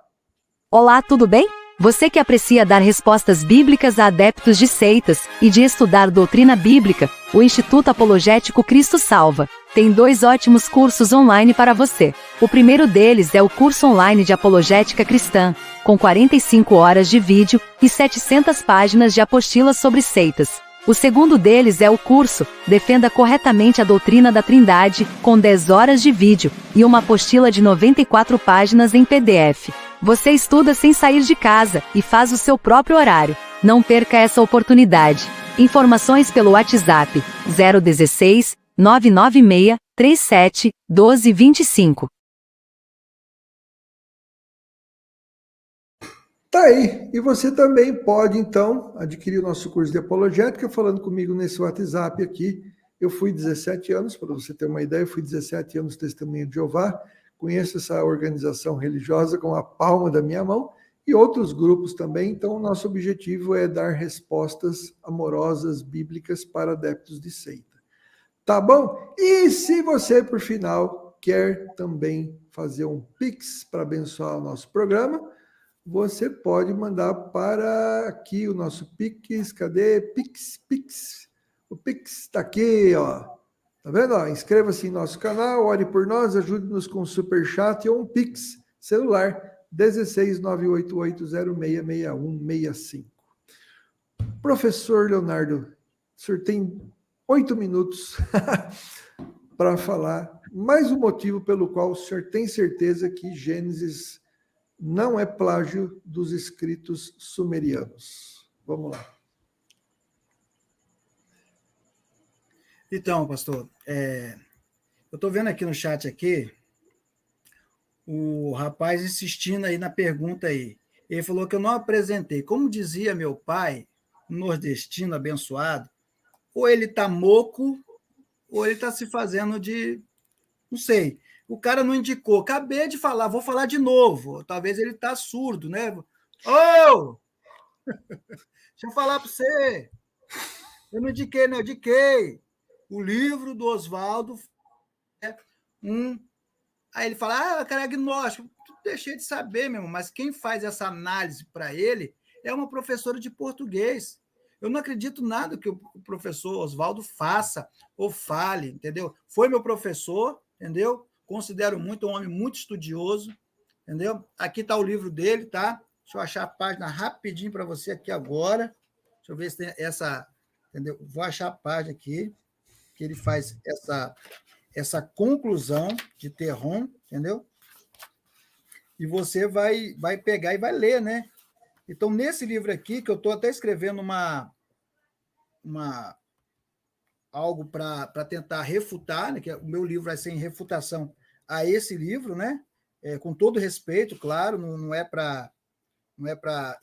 Olá, tudo bem? Você que aprecia dar respostas bíblicas a adeptos de seitas e de estudar doutrina bíblica, o Instituto Apologético Cristo Salva tem 2 ótimos cursos online para você. O primeiro deles é o curso online de apologética cristã, com 45 horas de vídeo e 700 páginas de apostilas sobre seitas. O segundo deles é o curso Defenda Corretamente a Doutrina da Trindade, com 10 horas de vídeo e uma apostila de 94 páginas em PDF. Você estuda sem sair de casa e faz o seu próprio horário. Não perca essa oportunidade. Informações pelo WhatsApp 016 996 37 12 25. Tá aí. E você também pode, então, adquirir o nosso curso de apologética falando comigo nesse WhatsApp aqui. Eu fui 17 anos, para você ter uma ideia, eu fui 17 anos Testemunha de Jeová, conheço essa organização religiosa com a palma da minha mão e outros grupos também. Então, o nosso objetivo é dar respostas amorosas, bíblicas para adeptos de seita. Tá bom? E se você, por final, quer também fazer um Pix para abençoar o nosso programa, você pode mandar para aqui o nosso Pix. Cadê? Pix. O Pix está aqui, ó. Tá vendo? Inscreva-se em nosso canal, ore por nós, ajude-nos com um superchat ou um Pix celular 16988066165. Professor Leonardo, o senhor tem 8 minutos para falar mais um motivo pelo qual o senhor tem certeza que Gênesis não é plágio dos escritos sumerianos. Vamos lá. Então, pastor, eu estou vendo aqui no chat aqui o rapaz insistindo aí na pergunta aí. Ele falou que eu não apresentei. Como dizia meu pai, nordestino abençoado, ou ele está moco, ou ele está se fazendo de... Não sei. O cara não indicou. Acabei de falar, vou falar de novo. Talvez ele está surdo, né? Ô! Deixa eu falar para você. Eu não indiquei, não. Eu indiquei. O livro do Oswaldo é um... Aí ele fala, cara, é agnóstico. Deixei de saber, meu irmão, mas quem faz essa análise para ele é uma professora de português. Eu não acredito nada que o professor Oswaldo faça ou fale, entendeu? Foi meu professor, entendeu? Considero muito um homem muito estudioso, entendeu? Aqui está o livro dele, tá? Deixa eu achar a página rapidinho para você aqui agora. Deixa eu ver se tem essa... Entendeu? Vou achar a página aqui, que ele faz essa conclusão de Terron, entendeu? E você vai pegar e vai ler, né? Então, nesse livro aqui, que eu estou até escrevendo algo para tentar refutar, né? Que o meu livro vai ser em refutação a esse livro, né? Com todo respeito, claro, não é para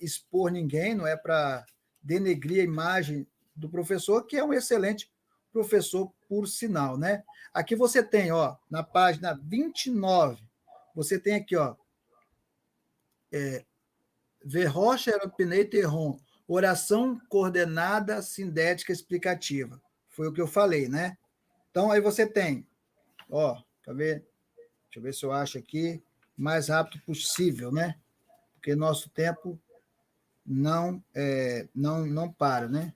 expor ninguém, não é para denegrir a imagem do professor, que é um excelente professor, por sinal, né? Aqui você tem, ó, na página 29, você tem aqui, ó, Verrocha Eropinei Terron, oração coordenada sindética explicativa. Foi o que eu falei, né? Então, aí você tem, ó, quer ver? Deixa eu ver se eu acho aqui, mais rápido possível, né? Porque nosso tempo não para, né?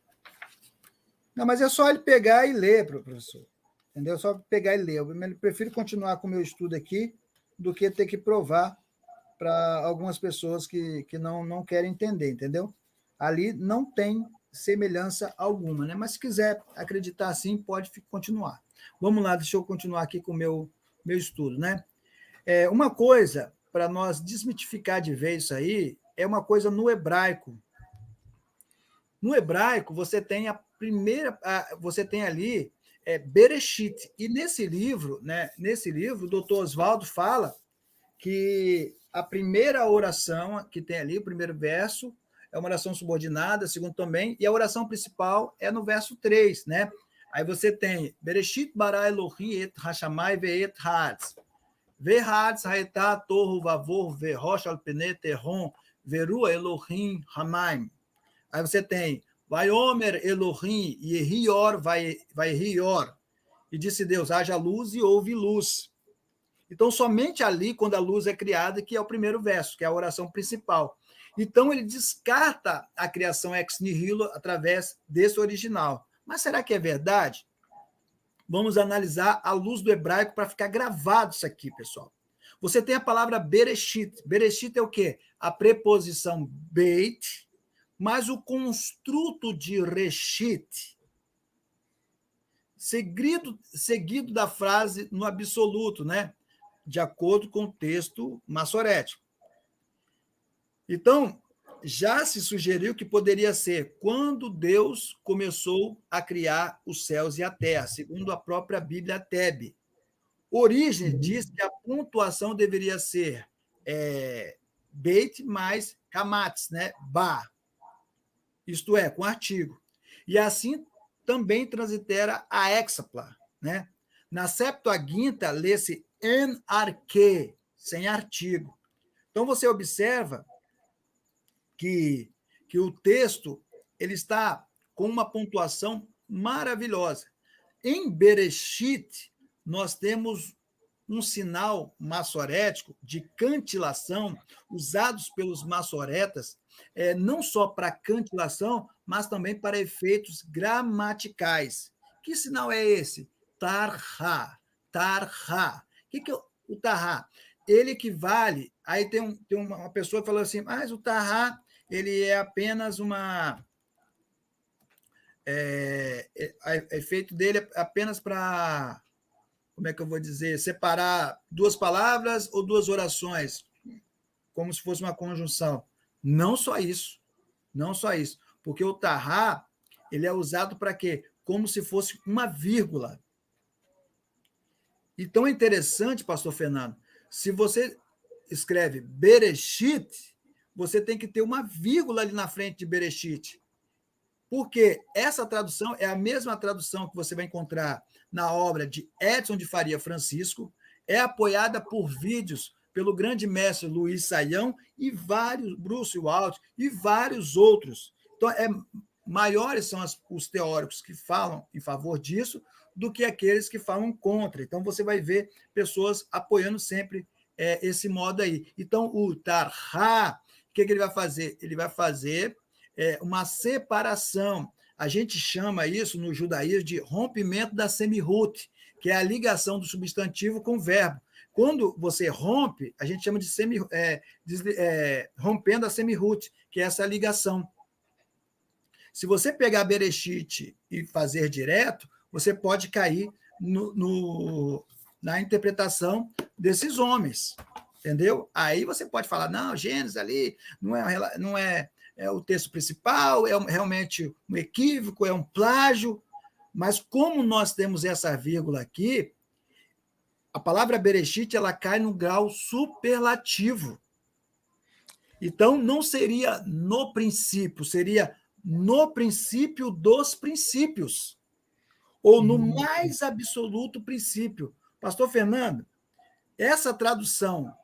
Não, mas é só ele pegar e ler, professor. Entendeu? Só pegar e ler. Eu prefiro continuar com o meu estudo aqui do que ter que provar para algumas pessoas que não querem entender, entendeu? Ali não tem semelhança alguma, né? Mas se quiser acreditar assim, pode continuar. Vamos lá, deixa eu continuar aqui com o meu estudo, né? Uma coisa, para nós desmitificar de vez isso aí, é uma coisa no hebraico. No hebraico, você tem você tem ali Bereshit. E nesse livro, né? Nesse livro, o doutor Oswaldo fala que a primeira oração que tem ali, o primeiro verso, é uma oração subordinada, segundo também, e a oração principal é no verso 3, né? Aí você tem Bereshit bara Elohim et hashamai ve'et haaretz. Ve'haaretz ha'etah tohu vavor ve'rosh al pnei terron ve'rua Elohim hamaim. Aí você tem Vaiomer Elohim Yehior vai Rior. E disse Deus, haja luz e houve luz. Então, somente ali, quando a luz é criada, que é o primeiro verso, que é a oração principal. Então, ele descarta a criação ex nihilo através desse original. Mas será que é verdade? Vamos analisar à luz do hebraico para ficar gravado isso aqui, pessoal. Você tem a palavra Bereshit. Bereshit é o quê? A preposição beit, mais o construto de Reshit, seguido da frase no absoluto, né? De acordo com o texto massorético. Então, já se sugeriu que poderia ser quando Deus começou a criar os céus e a terra, segundo a própria Bíblia Tebe. Origem diz que a pontuação deveria ser Beit mais kamatz, né? Ba. Isto é, com artigo. E assim também translitera a hexapla, né? Na Septuaginta, lê-se en arque, sem artigo. Então, você observa que o texto ele está com uma pontuação maravilhosa. Em Bereshit, nós temos um sinal massorético de cantilação, usados pelos massoretas, não só para cantilação, mas também para efeitos gramaticais. Que sinal é esse? Tarha. Tarha. O que é o tarha? Ele equivale... Aí tem uma pessoa que falou assim, mas o tarha ele é apenas uma... efeito dele é apenas para... Como é que eu vou dizer? Separar duas palavras ou duas orações, como se fosse uma conjunção. Não só isso. Não só isso. Porque o tarra, ele é usado para quê? Como se fosse uma vírgula. Então é interessante, pastor Fernando, se você escreve Bereshit, você tem que ter uma vírgula ali na frente de Bereshit. Porque essa tradução é a mesma tradução que você vai encontrar na obra de Edson de Faria Francisco, é apoiada por vídeos pelo grande mestre Luiz Saião e vários, Bruce Walt e vários outros. Então, maiores são os teóricos que falam em favor disso do que aqueles que falam contra. Então, você vai ver pessoas apoiando sempre esse modo aí. Então, o Tarha, o que ele vai fazer? Ele vai fazer uma separação. A gente chama isso no judaísmo de rompimento da semirut, que é a ligação do substantivo com o verbo. Quando você rompe, a gente chama de rompendo a semirut, que é essa ligação. Se você pegar Bereshit e fazer direto, você pode cair na interpretação desses homens, entendeu? Aí você pode falar, não, Gênesis ali não é o texto principal, é realmente um equívoco, é um plágio, mas como nós temos essa vírgula aqui, a palavra Bereshit ela cai no grau superlativo. Então, não seria no princípio, seria no princípio dos princípios, ou no mais absoluto princípio. Pastor Fernando, essa tradução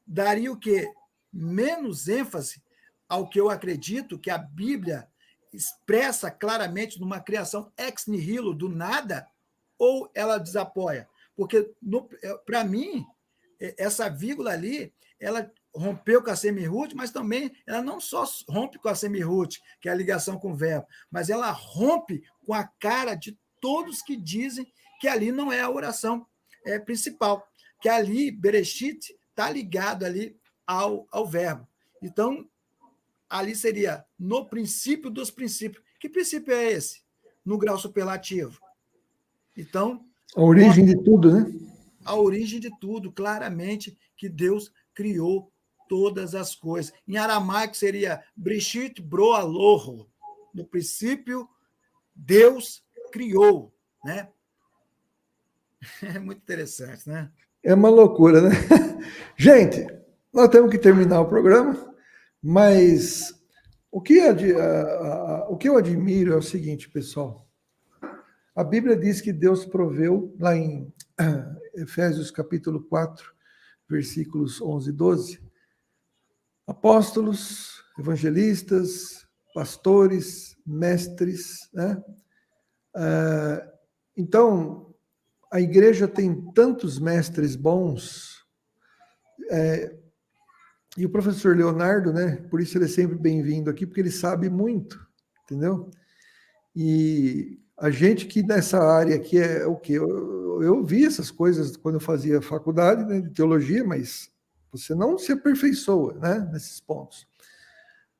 daria o quê? Menos ênfase ao que eu acredito que a Bíblia expressa claramente numa criação ex nihilo, do nada, ou ela desapoia? Porque, para mim, essa vírgula ali, ela rompeu com a semirut, mas também ela não só rompe com a semirut, que é a ligação com o verbo, mas ela rompe com a cara de todos que dizem que ali não é a oração principal, que ali, Bereshit, está ligado ali ao verbo. Então, ali seria no princípio dos princípios. Que princípio é esse? No grau superlativo. Então... A origem de tudo, né? A origem de tudo, claramente, que Deus criou todas as coisas. Em aramaico seria Breshit Bro Aloho. No princípio, Deus criou, né? É muito interessante, né? É uma loucura, né? Gente, nós temos que terminar o programa. Mas o que eu admiro é o seguinte, pessoal. A Bíblia diz que Deus proveu, lá em Efésios capítulo 4, versículos 11 e 12, apóstolos, evangelistas, pastores, mestres, né? Então, a igreja tem tantos mestres bons, e o professor Leonardo, né? Por isso ele é sempre bem-vindo aqui, porque ele sabe muito, entendeu? E a gente que nessa área aqui é o quê? Eu vi essas coisas quando eu fazia faculdade, né, de teologia, mas você não se aperfeiçoa, né, nesses pontos.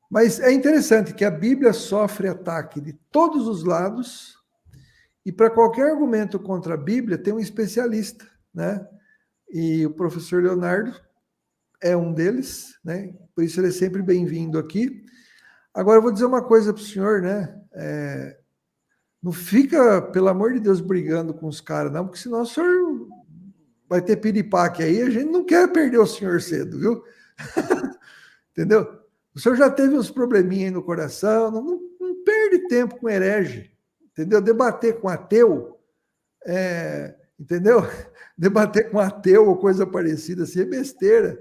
Mas é interessante que a Bíblia sofre ataque de todos os lados, e para qualquer argumento contra a Bíblia tem um especialista, né? E o professor Leonardo é um deles, né? Por isso ele é sempre bem-vindo aqui. Agora eu vou dizer uma coisa para o senhor, né? Não fica, pelo amor de Deus, brigando com os caras, não, porque senão o senhor vai ter piripaque aí, a gente não quer perder o senhor cedo, viu? Entendeu? O senhor já teve uns probleminha aí no coração, não perde tempo com herege, entendeu? Debater com ateu, entendeu? Debater com ateu ou coisa parecida assim é besteira.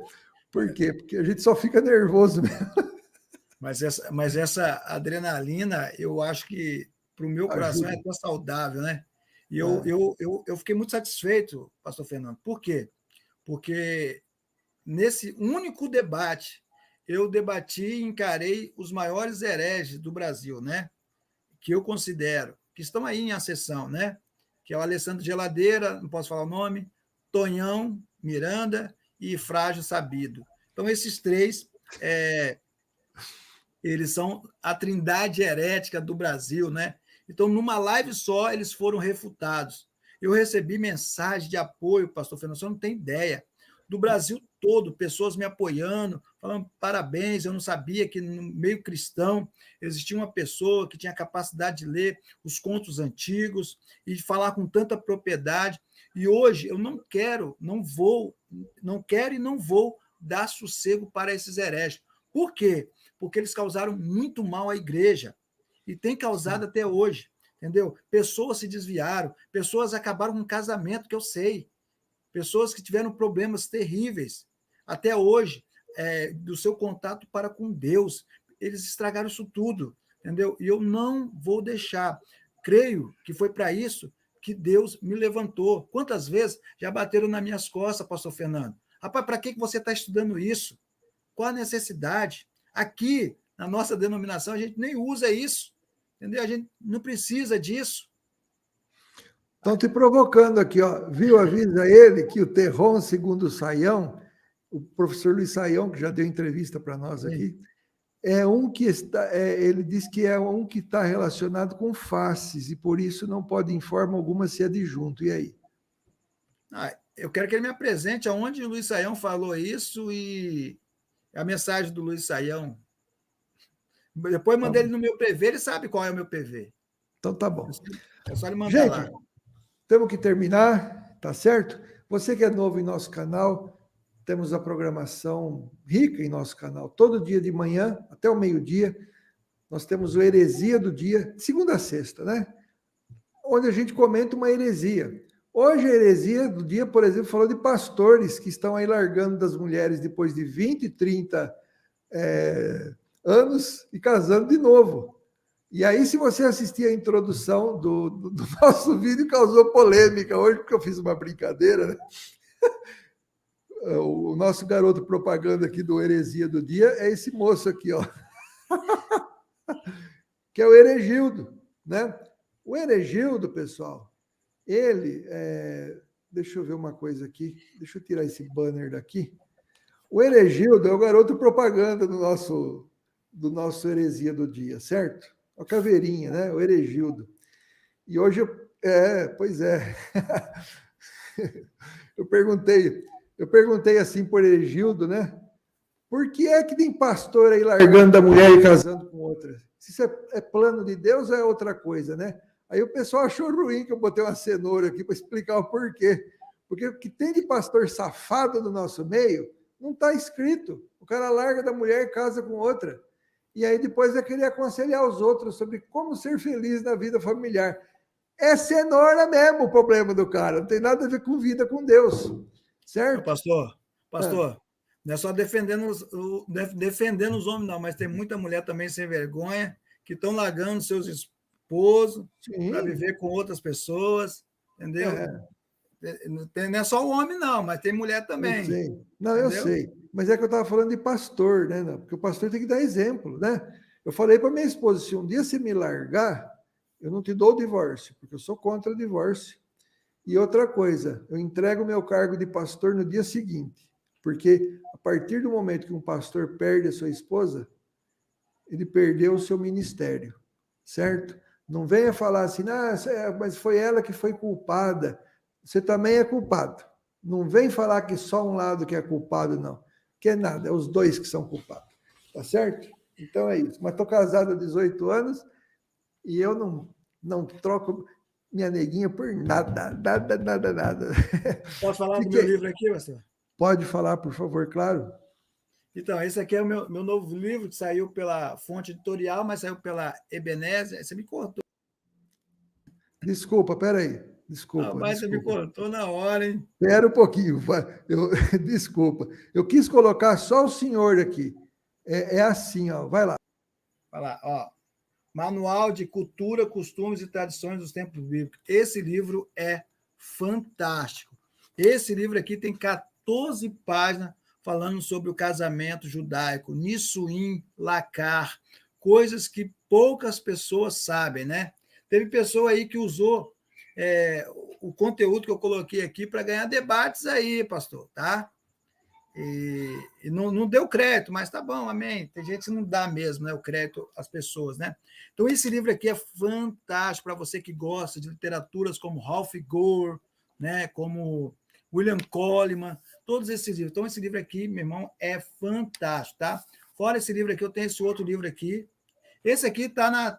Por quê? Porque a gente só fica nervoso mesmo. Mas essa adrenalina, eu acho que para o meu coração é tão saudável, né? E eu fiquei muito satisfeito, pastor Fernando. Por quê? Porque nesse único debate, eu debati e encarei os maiores hereges do Brasil, né? Que eu considero, que estão aí em ascensão, né? Que é o Alessandro Geladeira, não posso falar o nome, Tonhão Miranda e Frágil Sabido. Então, esses três, eles são a trindade herética do Brasil, né? Então, numa live só, eles foram refutados. Eu recebi mensagem de apoio, pastor Fernando, você não tem ideia, do Brasil todo, pessoas me apoiando, falando parabéns, eu não sabia que no meio cristão existia uma pessoa que tinha capacidade de ler os contos antigos e de falar com tanta propriedade. E hoje eu não quero e não vou dar sossego para esses hereges. Por quê? Porque eles causaram muito mal à igreja e tem causado até hoje, entendeu? Pessoas se desviaram, pessoas acabaram com um casamento, que eu sei, pessoas que tiveram problemas terríveis até hoje, do seu contato para com Deus. Eles estragaram isso tudo, entendeu? E eu não vou deixar. Creio que foi para isso que Deus me levantou. Quantas vezes já bateram nas minhas costas, pastor Fernando? Rapaz, para que você está estudando isso? Qual a necessidade? Aqui, na nossa denominação, a gente nem usa isso, entendeu? A gente não precisa disso. Estão te provocando aqui, ó. Viu? Avisa ele que o Terron, segundo o Saião, o professor Luiz Saião, que já deu entrevista para nós aqui, é um que está. Ele diz que é um que está relacionado com faces, e por isso não pode, em forma alguma, ser adjunto. E aí? Eu quero que ele me apresente aonde o Luiz Saião falou isso e a mensagem do Luiz Saião. Depois mandei ele no meu PV, ele sabe qual é o meu PV. Então tá bom. É só ele mandar lá. Gente, temos que terminar, tá certo? Você que é novo em nosso canal, temos a programação rica em nosso canal. Todo dia de manhã, até o meio-dia, nós temos o Heresia do Dia, de segunda a sexta, né? Onde a gente comenta uma heresia. Hoje a heresia do dia, por exemplo, falou de pastores que estão aí largando das mulheres depois de 20, 30 anos e casando de novo. E aí, se você assistir a introdução do nosso vídeo, causou polêmica hoje, porque eu fiz uma brincadeira, né? O nosso garoto propaganda aqui do Heresia do Dia é esse moço aqui, ó. Que é o Heregildo, né? O Heregildo, pessoal, ele... deixa eu ver uma coisa aqui. Deixa eu tirar esse banner daqui. O Heregildo é o garoto propaganda do nosso Heresia do Dia, certo? A caveirinha, né? O Heregildo. E hoje pois é. Eu perguntei assim por Heregildo, né? Por que é que tem pastor aí largando a mulher e casando com outra? Se isso é plano de Deus ou é outra coisa, né? Aí o pessoal achou ruim que eu botei uma cenoura aqui para explicar o porquê. Porque o que tem de pastor safado no nosso meio não está escrito. O cara larga da mulher e casa com outra. E aí depois vai querer aconselhar os outros sobre como ser feliz na vida familiar. É cenoura mesmo o problema do cara. Não tem nada a ver com vida com Deus. Certo? Pastor, não é só defendendo os homens, não, mas tem muita mulher também sem vergonha que estão largando seus esposos para viver com outras pessoas, entendeu? Não é só o homem, não, mas tem mulher também. Eu sei. Não, entendeu? Eu sei. Mas é que eu estava falando de pastor, né? Porque o pastor tem que dar exemplo, né? Eu falei para minha esposa, se um dia você me largar, eu não te dou o divórcio, porque eu sou contra o divórcio. E outra coisa, eu entrego o meu cargo de pastor no dia seguinte, porque a partir do momento que um pastor perde a sua esposa, ele perdeu o seu ministério, certo? Não venha falar assim, mas foi ela que foi culpada. Você também é culpado. Não vem falar que só um lado que é culpado, não. Que é nada, é os dois que são culpados. Tá certo? Então é isso. Mas estou casado há 18 anos e eu não troco minha neguinha por nada. Posso falar do meu livro aqui, pastor? Pode falar, por favor, claro. Então, esse aqui é o meu novo livro, que saiu pela Fonte Editorial, mas saiu pela Ebenezer. Você me cortou. Desculpa, peraí. Desculpa, Rapaz, você me desculpa. cortou na hora, hein? Espera um pouquinho. Desculpa. Eu quis colocar só o senhor aqui. É assim, ó. Vai lá. Vai lá, ó. Manual de Cultura, Costumes e Tradições dos Tempos Bíblicos. Esse livro é fantástico. Esse livro aqui tem 14 páginas falando sobre o casamento judaico, Nissuim, Lacar, coisas que poucas pessoas sabem, né? Teve pessoa aí que usou o conteúdo que eu coloquei aqui para ganhar debates aí, pastor, tá? E não deu crédito, mas tá bom, amém. Tem gente que não dá mesmo, né, o crédito às pessoas, né? Então, esse livro aqui é fantástico para você que gosta de literaturas como Ralph Gore, né, como William Coleman, todos esses livros. Então, esse livro aqui, meu irmão, é fantástico, tá? Fora esse livro aqui, eu tenho esse outro livro aqui. Esse aqui tá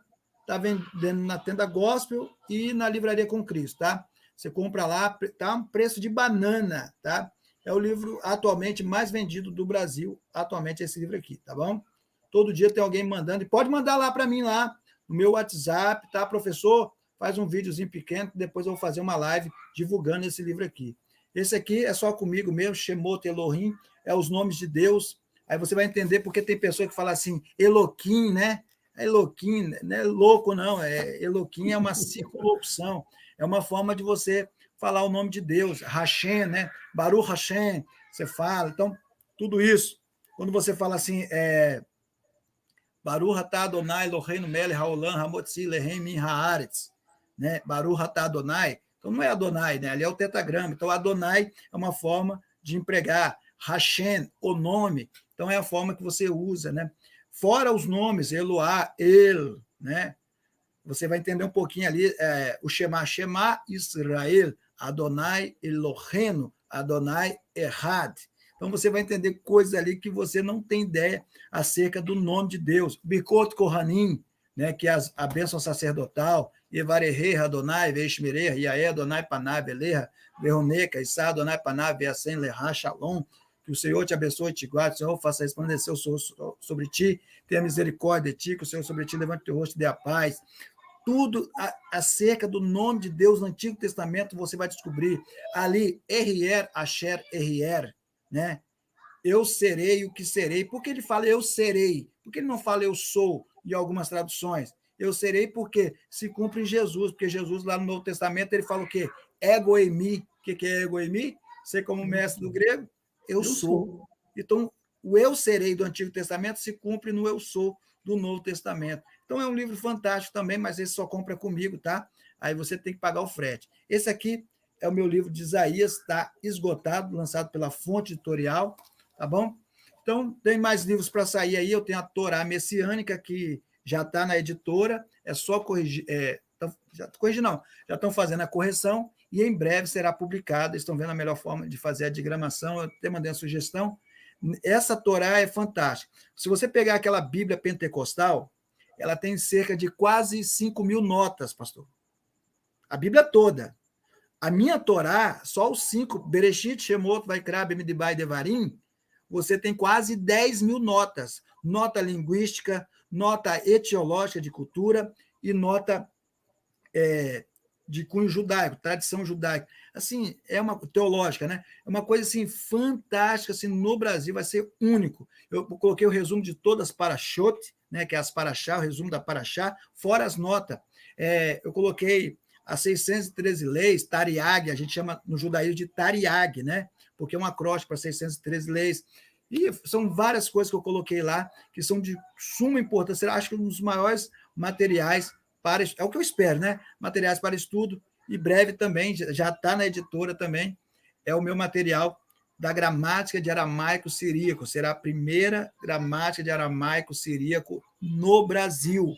vendendo na tenda Gospel e na Livraria com Cristo, tá? Você compra lá, tá um preço de banana, tá? É o livro atualmente mais vendido do Brasil, atualmente esse livro aqui, tá bom? Todo dia tem alguém mandando, e pode mandar lá para mim, lá no meu WhatsApp, tá, professor? Faz um videozinho pequeno, depois eu vou fazer uma live divulgando esse livro aqui. Esse aqui é só comigo mesmo, Shemot Elohim, é os nomes de Deus. Aí você vai entender porque tem pessoa que fala assim, Eloquim, né? Eloquim, não é louco, não. Eloquim é uma circunlocução, é uma forma de você falar o nome de Deus, Hashem, né? Baruch Hashem, você fala. Então, tudo isso. Quando você fala assim, Baruch atah Adonai Eloheinu melech haolam hamotzi lehem min haaretz, né? Baruch atah Adonai. Então, não é Adonai, né? Ali é o tetragrama. Então, Adonai é uma forma de empregar. Hashem, o nome. Então, é a forma que você usa, né? Fora os nomes, Eloá, El, né? Você vai entender um pouquinho ali o Shema Israel, Adonai Elohenu, Adonai Errad. Então você vai entender coisas ali que você não tem ideia acerca do nome de Deus. Birkot Kohanim, né, que é a bênção sacerdotal, Yevarehei Adonai, Veishmerei, Yaé Adonai Panav, Eleha, Veroneca, Issa Adonai Panav, Veasen Leha, Shalom. Que o Senhor te abençoe e te guarde, o Senhor faça resplandecer sobre ti, tenha misericórdia de ti, que o Senhor sobre ti levante o teu rosto e dê a paz. Tudo acerca do nome de Deus no Antigo Testamento você vai descobrir. Ali, Erier, Asher, Erier, né? Eu serei o que serei. Por que ele fala eu serei? Por que ele não fala eu sou em algumas traduções? Eu serei porque se cumpre em Jesus, porque Jesus lá no Novo Testamento ele fala o quê? Ego eimi. O que é ego eimi? Você como mestre do grego, eu sou. Então, o eu serei do Antigo Testamento se cumpre no eu sou do Novo Testamento. Então, é um livro fantástico também, mas esse só compra comigo, tá? Aí você tem que pagar o frete. Esse aqui é o meu livro de Isaías, está esgotado, lançado pela Fonte Editorial, tá bom? Então, tem mais livros para sair aí. Eu tenho a Torá Messiânica, que já está na editora, é só corrigir. Já estão fazendo a correção e em breve será publicado. Estão vendo a melhor forma de fazer a diagramação. Eu até mandei uma sugestão. Essa Torá é fantástica. Se você pegar aquela Bíblia pentecostal, ela tem cerca de quase 5.000 notas, pastor. A Bíblia toda. A minha Torá, só os 5, Bereshit, Shemot, Vaikra, Bemidibai, Devarim, você tem quase 10.000 notas. Nota linguística, nota etiológica de cultura e nota de cunho judaico, tradição judaica. Assim, é uma teológica, né? É uma coisa assim fantástica, assim, no Brasil vai ser único. Eu coloquei o resumo de todas as parashot, né, que é as paraxá, o resumo da paraxá, fora as notas. Eu coloquei as 613 leis, Tariag, a gente chama no judaísmo de Tariag, né? Porque é um acróstico para 613 leis. E são várias coisas que eu coloquei lá que são de suma importância. Eu acho que um dos maiores materiais é o que eu espero, né? Materiais para estudo, e breve também, já está na editora também, é o meu material da gramática de aramaico siríaco. Será a primeira gramática de aramaico siríaco no Brasil,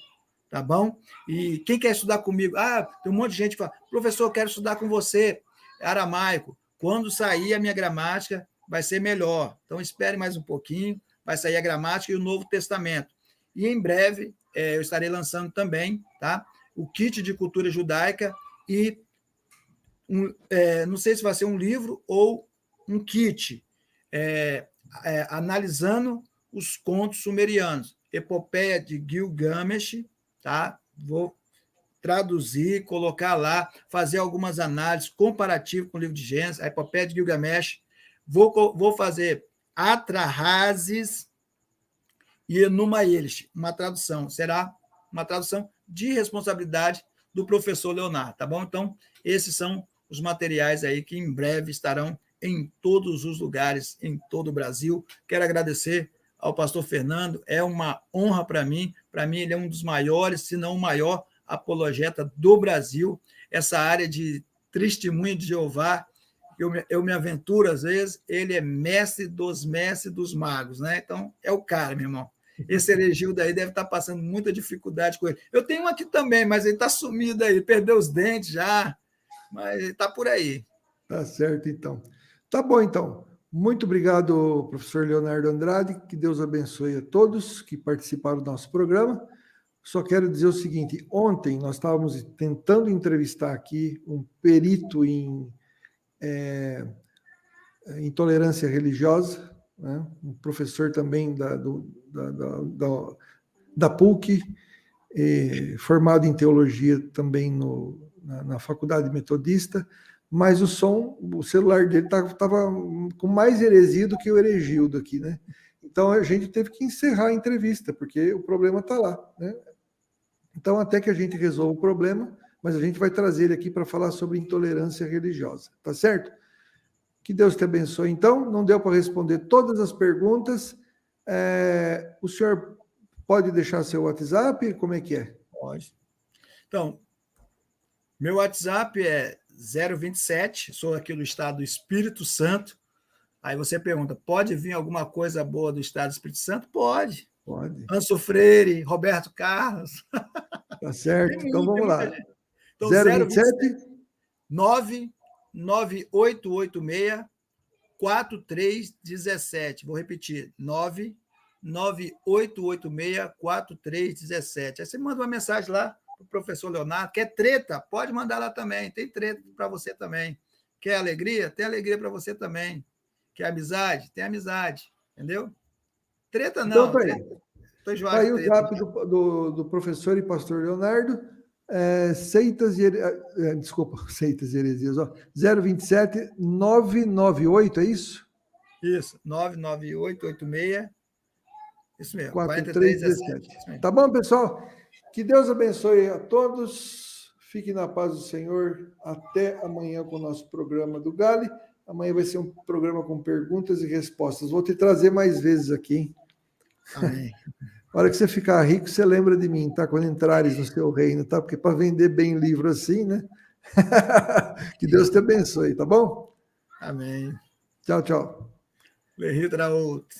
tá bom? E quem quer estudar comigo? Tem um monte de gente que fala, professor, eu quero estudar com você aramaico. Quando sair a minha gramática, vai ser melhor. Então, espere mais um pouquinho, vai sair a gramática e o Novo Testamento. E em breve eu estarei lançando também, tá? O kit de cultura judaica e não sei se vai ser um livro ou um kit. analisando os contos sumerianos. Epopeia de Gilgamesh, tá? Vou traduzir, colocar lá, fazer algumas análises comparativas com o livro de Gênesis, a Epopeia de Gilgamesh. Vou fazer Atrahasis e Enuma Elish, uma tradução. Será uma tradução de responsabilidade do professor Leonardo, tá bom? Então, esses são os materiais aí que em breve estarão em todos os lugares, em todo o Brasil. Quero agradecer ao pastor Fernando, é uma honra para mim. Para mim, ele é um dos maiores, se não o maior apologeta do Brasil. Essa área de testemunho de Jeová, eu me aventuro às vezes, ele é mestre dos magos, né? Então, é o cara, meu irmão. Esse Hergildo aí deve estar passando muita dificuldade com ele. Eu tenho um aqui também, mas ele está sumido aí, perdeu os dentes já, mas ele está por aí. Tá certo, então. Tá bom, então. Muito obrigado, professor Leonardo Andrade, que Deus abençoe a todos que participaram do nosso programa. Só quero dizer o seguinte, ontem nós estávamos tentando entrevistar aqui um perito em intolerância religiosa, né? Um professor também da PUC, formado em teologia também na faculdade metodista, mas o celular dele estava com mais heresia do que o Hergildo aqui, né? Então a gente teve que encerrar a entrevista, porque o problema está lá, né? Então, até que a gente resolva o problema, mas a gente vai trazer ele aqui para falar sobre intolerância religiosa, tá certo? Que Deus te abençoe. Então, não deu para responder todas as perguntas. O senhor pode deixar seu WhatsApp? Como é que é? Pode. Então, meu WhatsApp é 027, sou aqui do estado do Espírito Santo. Aí você pergunta, pode vir alguma coisa boa do estado do Espírito Santo? Pode. Pode. Anso Freire, Roberto Carlos. Tá certo. Então vamos lá. Então, 027 99886 4317. Vou repetir. 99886 4317. Aí você manda uma mensagem lá para o professor Leonardo. Quer treta? Pode mandar lá também. Tem treta para você também. Quer alegria? Tem alegria para você também. Quer amizade? Tem amizade. Entendeu? Treta não. Então, Estou enjoado tá aí de o treta. zap do professor e pastor Leonardo. Seitas e heresias. 027 998, é isso? Isso, 99886. Isso mesmo, 4317. Tá bom, pessoal? Que Deus abençoe a todos. Fiquem na paz do Senhor. Até amanhã com o nosso programa do Gale. Amanhã vai ser um programa com perguntas e respostas. Vou te trazer mais vezes aqui, hein? Amém. A hora que você ficar rico, você lembra de mim, tá? Quando entrares no seu reino, tá? Porque para vender bem livro assim, né? Que Deus te abençoe, tá bom? Amém. Tchau, tchau. Berrito da outra.